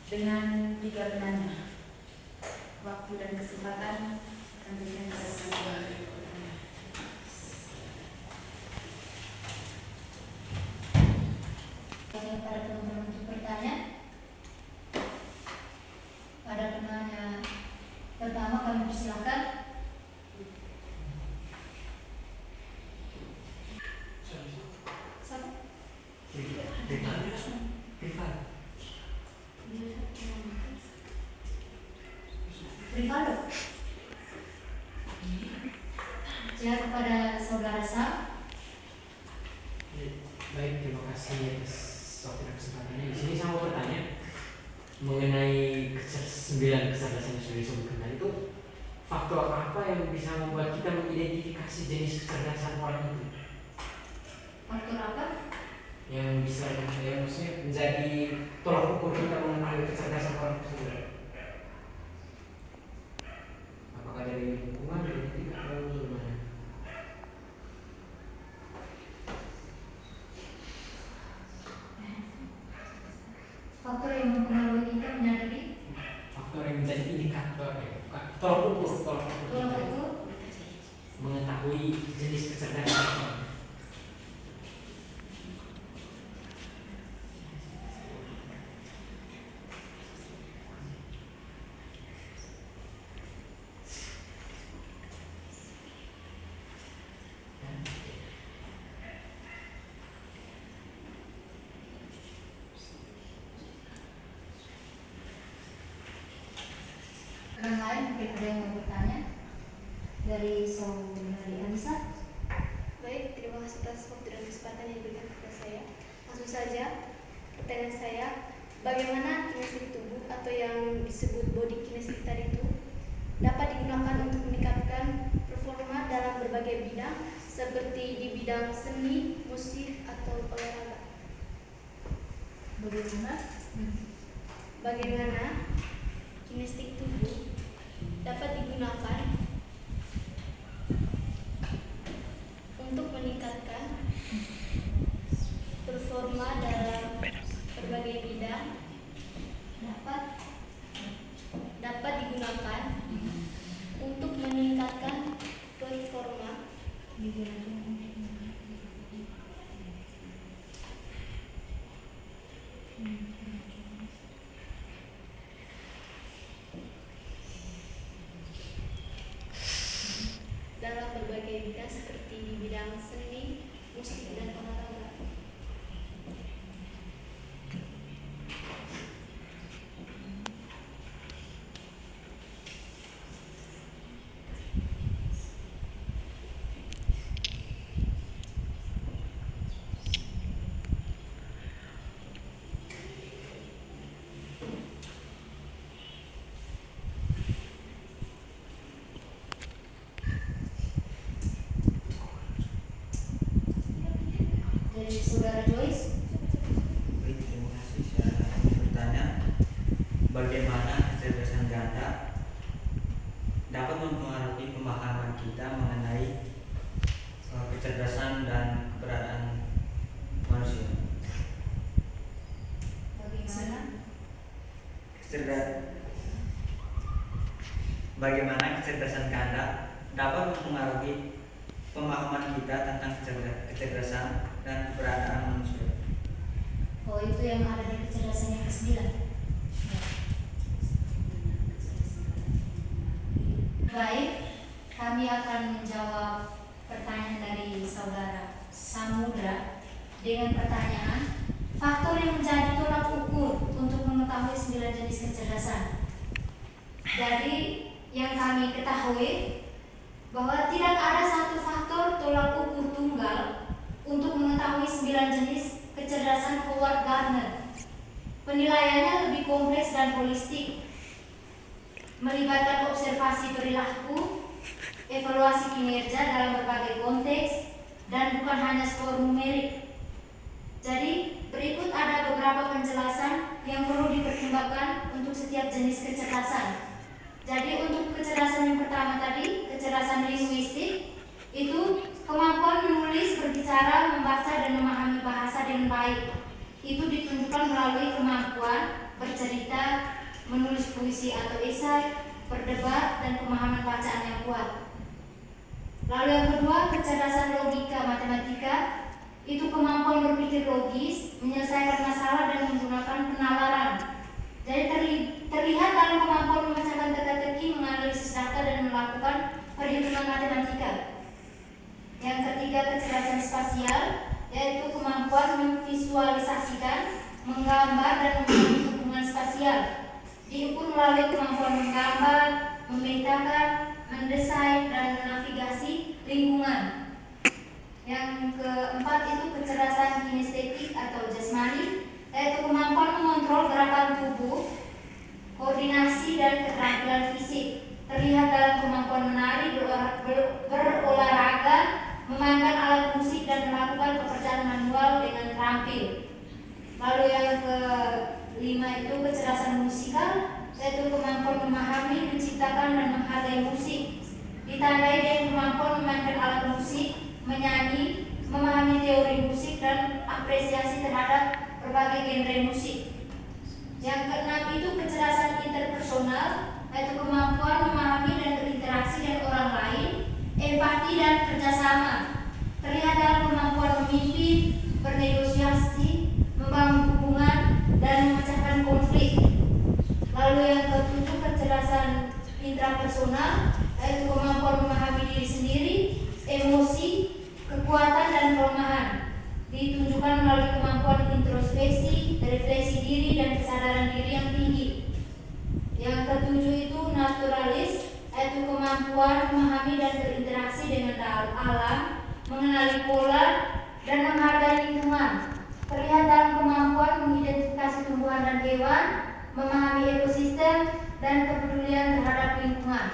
dengan 3 penanya. Waktu dan kesempatan akan berikan kepada semua. Pada teman-teman untuk bertanya. Pada penanya pertama kami persilakan. Rivaldo. Ya, kepada saudara Sam. Baik, terima kasih atas waktu dan kesempatannya. Di sini saya mau bertanya mengenai 9 kecerdasan yang sudah disebutkan tadi, itu faktor apa yang bisa membuat kita mengidentifikasi jenis kecerdasan orang itu? Faktor apa? Yang bisa maksudnya menjadi tolak ukur kita mengenai kecerdasan orang tersebut. Apakah dari lingkungan, genetik, atau gimana? Faktor yang mempengaruhi kita menyadari Faktor yang menjadi indikator tolak ukur kita mengetahui jenis kecerdasan orang. orang lain mungkin ada yang mau bertanya dari saudari Anissa. Baik, terima kasih atas waktu dan kesempatan yang diberikan kepada saya. Langsung saja, pertanyaan saya, bagaimana kinestik tubuh atau yang disebut body kinestik tadi itu dapat digunakan untuk meningkatkan performa dalam berbagai bidang seperti di bidang seni, musik, atau olahraga? Bagaimana kinestik tubuh dapat digunakan untuk meningkatkan forma dalam berbagai bidang dapat digunakan untuk meningkatkan performa dalam berbagai bidang seperti di bidang seni, musik, dan olahraga. Dari Saudara Joyce. Baik, terima kasih. Saya bertanya, bagaimana kecerdasan ganda dapat mempengaruhi pemahaman kita mengenai kecerdasan dan keberadaan manusia? Bagaimana kecerdasan ganda dapat mempengaruhi pemahaman kita tentang kecerdasan dan keberadaan manusia? Oh, itu yang ada di kecerdasan yang ke-9. Baik, kami akan menjawab pertanyaan dari Saudara Samudra dengan pertanyaan, faktor yang menjadi tolak ukur untuk mengetahui 9 jenis kecerdasan. Jadi, yang kami ketahui bahwa tidak ada satu faktor tolak ukur tunggal untuk mengetahui 9 jenis kecerdasan Howard Gardner. Penilaiannya lebih kompleks dan holistik, melibatkan observasi perilaku, evaluasi kinerja dalam berbagai konteks, dan bukan hanya skor numerik. Jadi, berikut ada beberapa penjelasan yang perlu dipertimbangkan untuk setiap jenis kecerdasan. Jadi, untuk kecerdasan yang pertama tadi, kecerdasan linguistik, itu kemampuan menulis, berbicara, membaca, dan memahami bahasa dengan baik. Itu ditunjukkan melalui kemampuan bercerita, menulis puisi atau esai, berdebat, dan pemahaman bacaan yang kuat. Lalu yang kedua, kecerdasan logika matematika, itu kemampuan berpikir logis, menyelesaikan masalah, dan menggunakan penalaran. Jadi terlihat dalam kemampuan memecahkan teka-teki, menganalisis data, dan melakukan perhitungan matematika. Yang ketiga, kecerdasan spasial, yaitu kemampuan memvisualisasikan, menggambar, dan memahami hubungan spasial. Diukur melalui kemampuan menggambar, memetakan, mendesain, dan menavigasi lingkungan. Yang keempat itu kecerdasan kinestetik atau jasmani, yaitu kemampuan mengontrol gerakan tubuh, koordinasi, dan keterampilan fisik. Terlihat dalam kemampuan menari, berolahraga, memainkan alat musik, dan melakukan pekerjaan manual dengan terampil. Lalu yang kelima itu kecerdasan musikal, yaitu kemampuan memahami, menciptakan, dan menghargai musik. Ditandai dengan kemampuan memainkan alat musik, menyanyi, memahami teori musik, dan apresiasi terhadap berbagai genre musik. Yang keenam itu kecerdasan interpersonal, yaitu kemampuan memahami dan berinteraksi dengan orang lain, empati, dan kerjasama. Terlihat dalam kemampuan memimpin, bernegosiasi, membangun hubungan, dan memecahkan konflik. Lalu yang ketujuh kecerdasan intrapersonal, yaitu kemampuan memahami diri sendiri, emosi, kekuatan, dan kelemahan. Ditunjukkan melalui kemampuan introspeksi, refleksi diri, dan kesadaran diri yang tinggi. Yang ketujuh itu naturalis, yaitu kemampuan memahami dan berinteraksi dengan alam, mengenali pola, dan menghargai lingkungan. Terlihat dalam kemampuan mengidentifikasi tumbuhan dan hewan, memahami ekosistem, dan kepedulian terhadap lingkungan.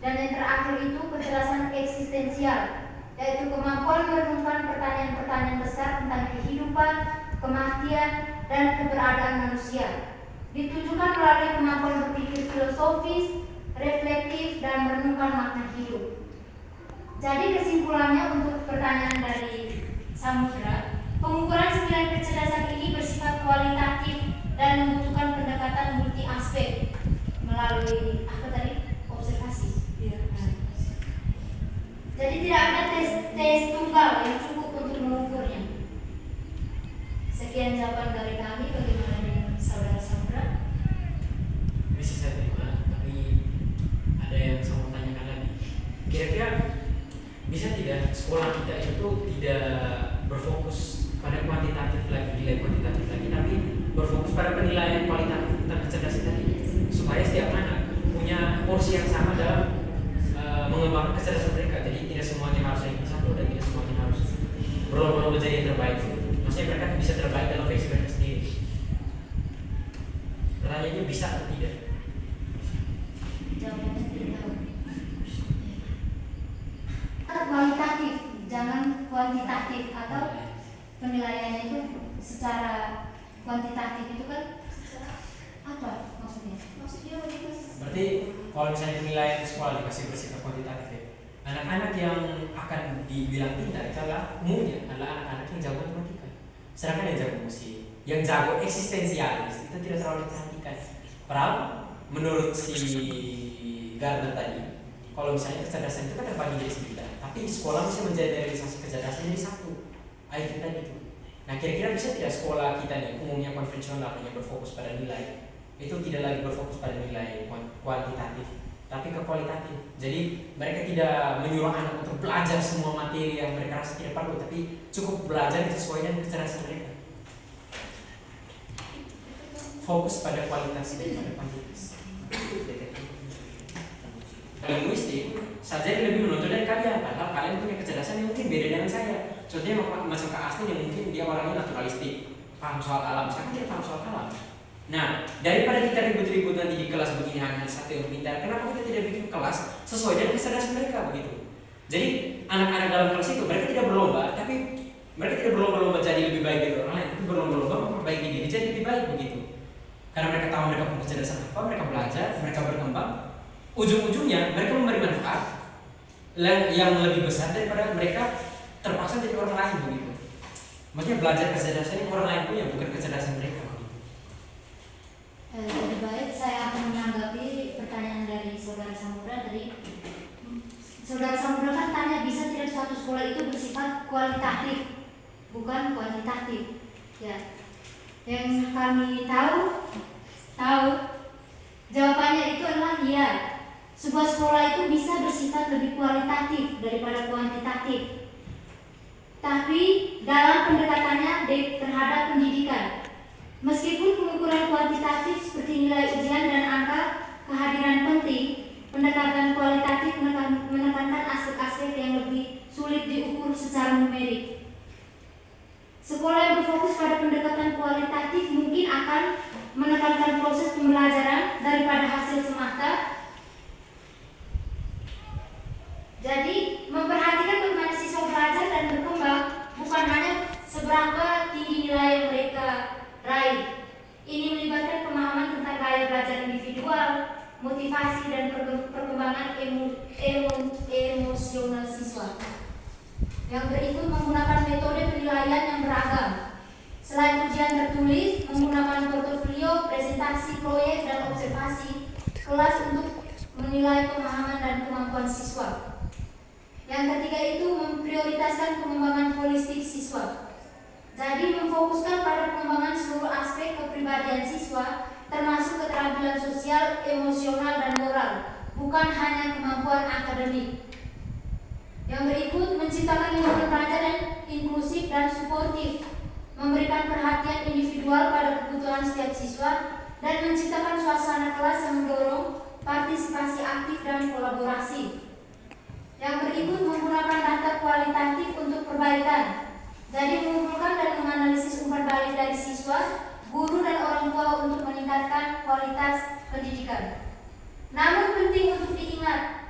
Dan yang terakhir itu kecerdasan eksistensial, yaitu kemampuan merenungkan pertanyaan-pertanyaan besar tentang kehidupan, kematian, dan keberadaan manusia. Ditunjukkan melalui kemampuan berpikir filosofis, reflektif, dan merenungkan makna hidup. Jadi kesimpulannya untuk pertanyaan dari Samudra, pengukuran 9 kecerdasan bersifat kualitatif dan membutuhkan pendekatan multi aspek melalui apa tadi? Observasi. Iya. Jadi tidak ada tes tunggal yang cukup untuk mengukurnya. Sekian jawaban dari kami. Bagaimana dengan saudara Sandra? Bisa saya terima, tapi ada yang saya mau tanyakan lagi. Kira-kira bisa tidak sekolah kita itu tidak berfokus pada kuantitatif lagi, nilai kuantitatif lagi, tapi berfokus pada penilaian kualitatif tentang kecerdasan tadi, supaya setiap anak punya porsi yang sama dalam mengembangkan kecerdasan mereka. Jadi tidak semuanya harus yang satu dan tidak semuanya harus berlomba-lomba menjadi yang terbaik. Maksudnya mereka bisa terbaik dalam versi mereka sendiri. Pertanyaannya bisa atau tidak? Jawabannya tidak tahu. Kualitatif, jangan kuantitatif, atau penilaiannya itu secara kuantitatif itu kan apa maksudnya? Maksudnya bagaimana? Berarti kalau misalnya penilaian sekolah dikasih bersifat kuantitatif ya, anak-anak yang akan dibilang pintar itu adalah umumnya adalah anak-anak yang jago matematika. Sedangkan yang jago musik, yang jago eksistensialis itu tidak terlalu diperhatikan. Padahal menurut si Gardner tadi, kalau misalnya kecerdasan itu kan terbagi jadi 9, tapi sekolah bisa menjadi realisasi kecerdasan jadi 1. IQ tadi itu. Nah kira-kira bisa tidak sekolah kita nih umumnya konvensional hanya berfokus pada nilai, itu tidak lagi berfokus pada nilai kuantitatif, tapi ke kualitatif. Jadi mereka tidak menyuruh anak untuk belajar semua materi yang mereka rasa tidak perlu, tapi cukup belajar sesuai dengan kecerdasan mereka. Fokus pada kualitas daripada kuantitas. Linguistik saja lebih menonjol dari kalian, padahal kalian punya kecerdasan yang mungkin beda dengan saya. Contohnya macam Kak Asli yang mungkin dia orangnya naturalistik, paham soal alam, saya tidak paham soal alam. Nah, daripada kita ribut-ribut nanti di kelas begini hanya satu yang pintar, kenapa kita tidak bikin kelas sesuai dengan kecerdasan mereka begitu? Jadi anak-anak dalam kelas itu mereka tidak berlomba, tapi mereka tidak berlomba-lomba jadi lebih baik dari orang lain, tapi berlomba-lomba memperbaiki diri jadi lebih baik begitu. Karena mereka tahu mereka punya kecerdasan apa, mereka belajar, mereka berkembang. Ujung-ujungnya mereka memberi manfaat yang lebih besar daripada mereka terpaksa jadi orang lain begitu. Maksudnya belajar kecerdasan yang orang lain punya, bukan kecerdasan mereka. Lebih baik saya akan menanggapi pertanyaan dari saudara Samudra tadi. Saudara Samudra kan tanya bisa tidak suatu sekolah itu bersifat kualitatif, bukan kuantitatif. Ya, yang kami tahu jawabannya itu adalah iya. Sebuah sekolah itu bisa bersifat lebih kualitatif daripada kuantitatif, tapi dalam pendekatannya terhadap pendidikan. Meskipun pengukuran kuantitatif seperti nilai ujian dan angka kehadiran penting, pendekatan kualitatif menekankan aspek-aspek yang lebih sulit diukur secara numerik. Sekolah yang berfokus pada pendekatan kualitatif mungkin akan menekankan proses pembelajaran daripada hasil semata. Jadi, memperhatikan bagaimana siswa belajar dan berkembang, bukan hanya seberapa tinggi nilai yang mereka raih. Ini melibatkan pemahaman tentang gaya belajar individual, motivasi dan perkembangan emosional siswa. Yang berikut menggunakan metode penilaian yang beragam. Selain ujian tertulis, menggunakan portofolio, presentasi, proyek, dan observasi kelas untuk menilai pemahaman dan kemampuan siswa. Yang ketiga itu memprioritaskan pengembangan holistik siswa. Jadi memfokuskan pada pengembangan seluruh aspek kepribadian siswa, termasuk keterampilan sosial, emosional, dan moral, bukan hanya kemampuan akademik. Yang berikut menciptakan lingkungan belajar yang inklusif dan suportif, memberikan perhatian individual pada kebutuhan setiap siswa, dan menciptakan suasana kelas yang mendorong partisipasi aktif dan kolaborasi. Yang berikut menggunakan data kualitatif untuk perbaikan. Jadi mengumpulkan dan menganalisis umpan balik dari siswa, guru dan orang tua untuk meningkatkan kualitas pendidikan. Namun penting untuk diingat,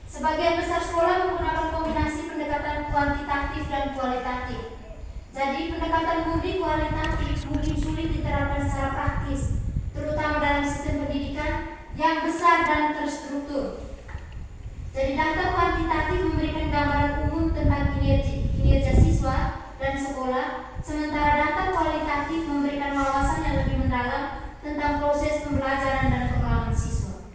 sebagian besar sekolah menggunakan kombinasi pendekatan kuantitatif dan kualitatif. Jadi pendekatan murni kualitatif mungkin sulit diterapkan secara praktis, terutama dalam sistem pendidikan yang besar dan terstruktur. Jadi data kuantitatif memberikan gambaran umum tentang kinerja siswa dan sekolah, sementara data kualitatif memberikan wawasan dalam proses pembelajaran dan pengembangan siswa.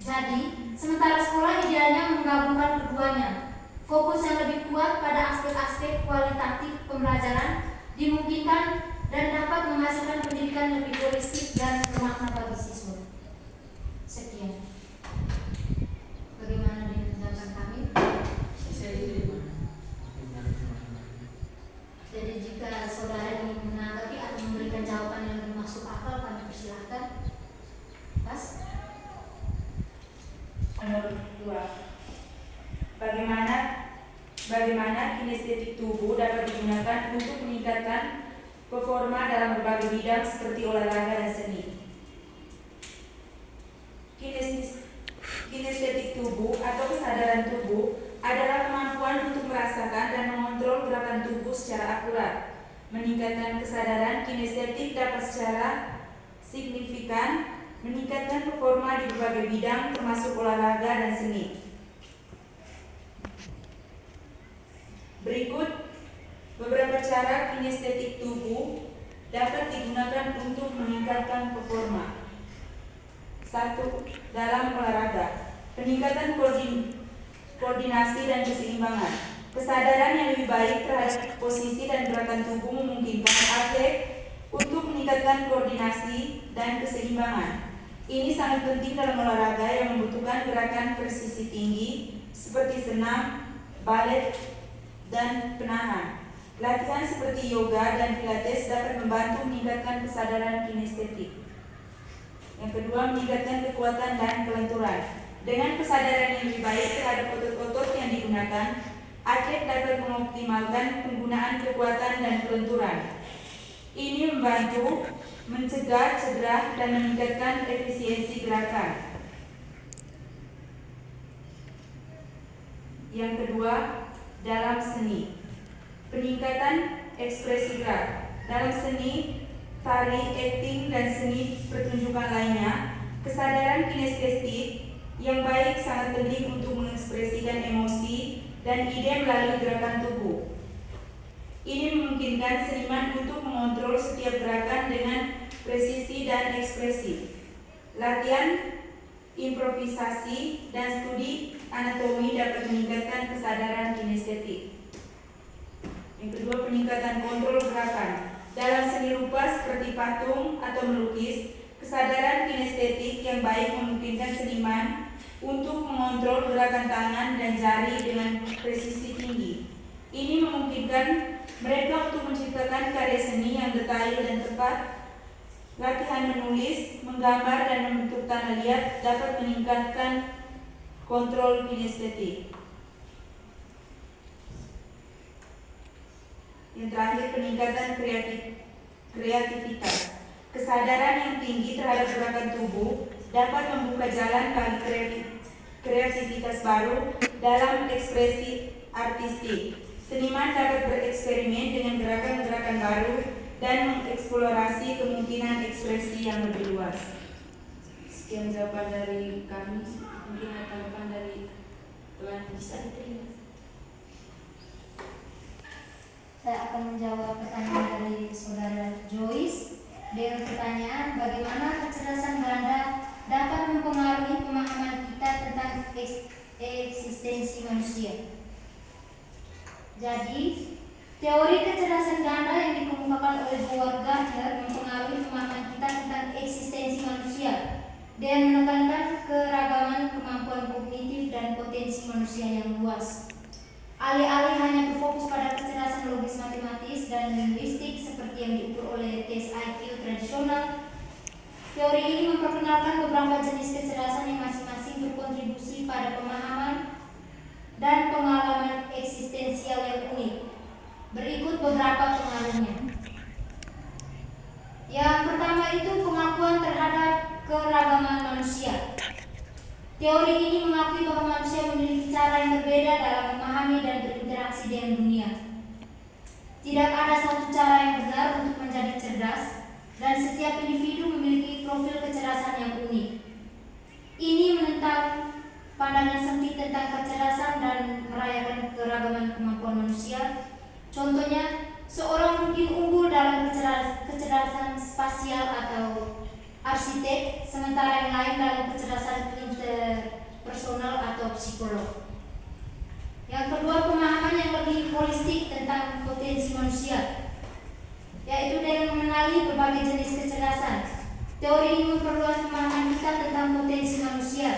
Jadi, sementara sekolah idealnya menggabungkan keduanya, fokus yang lebih kuat pada aspek-aspek kualitatif pembelajaran dimungkinkan dan dapat menghasilkan pendidikan lebih holistik dan bermakna bagi siswa. Sekian. Bagaimana dengan penjelasan kami? Jadi jika saudara ingin menanggapi atau memberikan jawaban yang bermaksud akal, kami persilahkan. Pas. Nomor 2. Bagaimana kinestetik tubuh dapat digunakan untuk meningkatkan performa dalam berbagai bidang seperti olahraga dan seni. Kinestetik tubuh atau kesadaran tubuh adalah kemampuan untuk merasakan dan mengontrol gerakan tubuh secara akurat. Meningkatkan kesadaran kinestetik dapat secara signifikan meningkatkan performa di berbagai bidang termasuk olahraga dan seni. Berikut beberapa cara kinestetik tubuh dapat digunakan untuk meningkatkan performa. 1. Dalam olahraga, peningkatan koordinasi dan keseimbangan. Kesadaran yang lebih baik terhadap posisi dan gerakan tubuh memungkinkan atlet untuk meningkatkan koordinasi dan keseimbangan. Ini sangat penting dalam olahraga yang membutuhkan gerakan presisi tinggi seperti senam, balet, dan penahan. Latihan seperti yoga dan pilates dapat membantu meningkatkan kesadaran kinestetik. Yang kedua, meningkatkan kekuatan dan kelenturan. Dengan kesadaran yang lebih baik terhadap otot-otot yang digunakan, atlet dapat mengoptimalkan penggunaan kekuatan dan kelenturan. Ini membantu mencegah cedera dan meningkatkan efisiensi gerakan. Yang kedua, dalam seni, peningkatan ekspresi gerak. Dalam seni, tari, akting, dan seni pertunjukan lainnya, kesadaran kinestetik yang baik sangat penting untuk mengekspresikan emosi dan ide melalui gerakan tubuh. Ini memungkinkan seniman untuk mengontrol setiap gerakan dengan presisi dan ekspresi. Latihan, improvisasi, dan studi anatomi dapat meningkatkan kesadaran kinestetik. Yang kedua, peningkatan kontrol gerakan. Dalam seni rupa seperti patung atau melukis, kesadaran kinestetik yang baik memungkinkan seniman untuk mengontrol gerakan tangan dan jari dengan presisi tinggi. Ini memungkinkan mereka untuk menciptakan karya seni yang detail dan tepat. Latihan menulis, menggambar, dan membentuk tanda liat dapat meningkatkan kontrol kinestetik. Yang terakhir, peningkatan kreativitas. Kesadaran yang tinggi terhadap gerakan tubuh dapat membuka jalan bagi kreativitas baru dalam ekspresi artistik. Seniman dapat bereksperimen dengan gerakan-gerakan baru dan mengeksplorasi kemungkinan ekspresi yang lebih luas. Sekian jawaban dari kami. Mungkin ada tanggapan dari teman bisa diterima. Saya akan menjawab pertanyaan dari saudara Joyce dengan pertanyaan bagaimana kecerdasan ganda dapat mempengaruhi pemahaman kita tentang eksistensi manusia. Jadi, teori kecerdasan ganda yang dikemukakan oleh Howard Gardner mempengaruhi pemahaman kita tentang eksistensi manusia dan menekankan keragaman kemampuan kognitif dan potensi manusia yang luas. Alih-alih hanya berfokus pada kecerdasan logis matematis dan linguistik seperti yang diukur oleh tes IQ tradisional, teori ini memperkenalkan beberapa jenis kecerdasan yang masing-masing berkontribusi pada pemahaman dan pengalaman eksistensial yang unik. Berikut beberapa pengaruhnya. Yang pertama itu pengakuan terhadap keragaman manusia. Teori ini mengakui bahwa manusia memiliki cara yang berbeda dalam memahami dan berinteraksi dengan dunia. Tidak ada satu cara yang benar untuk menjadi cerdas, dan setiap individu memiliki profil kecerdasan yang unik. Ini menentang pandangan sempit tentang kecerdasan dan merayakan keragaman kemampuan manusia. Contohnya, seorang mungkin unggul dalam kecerdasan spasial atau arsitek, sementara yang lain dalam kecerdasan interpersonal atau psikolog. Yang kedua, pemahaman yang lebih holistik tentang potensi manusia, yaitu dengan mengenali berbagai jenis kecerdasan. Teori ini memperluas pemahaman kita tentang potensi manusia.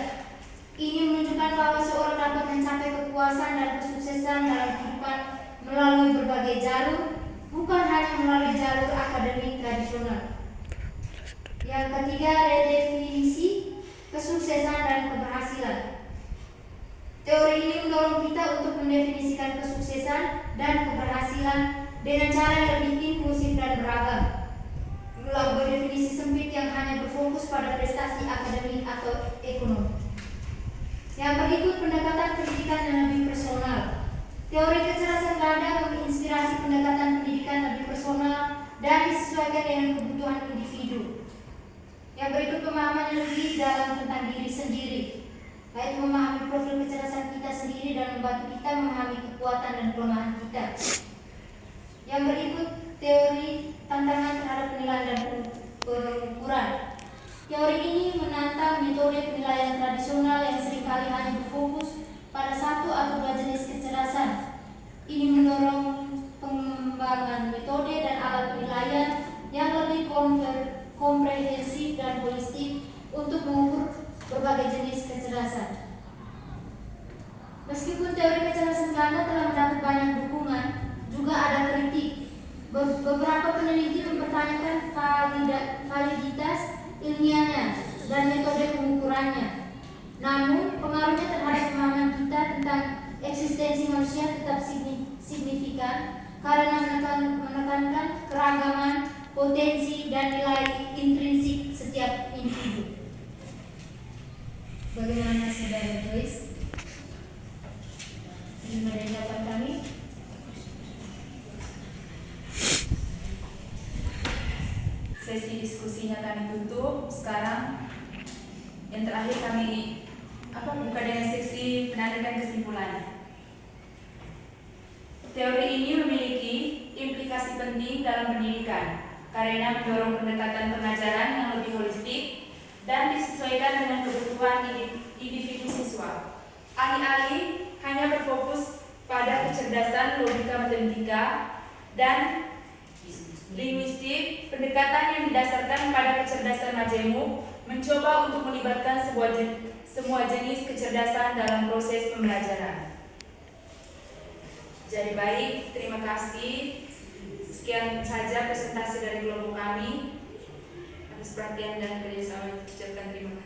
Ini menunjukkan bahwa seorang dapat mencapai kepuasan dan kesuksesan dalam kehidupan melalui berbagai jalur, bukan hanya melalui jalur akademik tradisional. Yang ketiga, redefinisi kesuksesan dan keberhasilan. Teori ini mendorong kita untuk mendefinisikan kesuksesan dan keberhasilan dengan cara yang lebih inklusif dan beragam, melalui definisi sempit yang hanya berfokus pada prestasi akademik atau ekonomi. Yang berikut, pendekatan pendidikan yang lebih personal. Teori kecerdasan ganda menginspirasi pendekatan pendidikan lebih personal dan disesuaikan dengan kebutuhan individu. Yang berikut, pemahaman yang lebih dalam tentang diri sendiri, yaitu memahami profil kecerdasan kita sendiri dan membantu kita memahami kekuatan dan kelemahan kita. Yang berikut, teori tantangan terhadap penilaian dan pengukuran. Teori ini menantang metode penilaian tradisional yang seringkali hanya berfokus pada satu atau dua jenis kecerdasan. Ini mendorong pengembangan metode dan alat penilaian yang lebih komprehensif dan holistik untuk mengukur berbagai jenis kecerdasan. Meskipun teori kecerdasan ganda telah mendapat banyak dukungan, juga ada kritik. Beberapa peneliti mempertanyakan validitas ilmiahnya dan metode pengukurannya. Namun, pengaruhnya terhadap pemahaman kita tentang eksistensi manusia tetap signifikan karena menekankan keragaman, potensi, dan nilai intrinsik setiap individu. Bagaimana saudara Joyce? Terima dari jawaban kami. Sesi diskusinya kami tutup. Sekarang yang terakhir kami buka dengan seksi penarikan kesimpulan. Teori ini memiliki implikasi penting dalam pendidikan karena mendorong pendekatan pengajaran yang lebih holistik dan disesuaikan dengan kebutuhan individu siswa. Alih-alih hanya berfokus pada kecerdasan logika matematika dan linguistik, pendekatan yang didasarkan pada kecerdasan majemuk mencoba untuk melibatkan semua jenis kecerdasan dalam proses pembelajaran. Jadi baik, terima kasih. Sekian saja presentasi dari kelompok kami. Atas perhatian dan kerjasama, ucapkan terima kasih.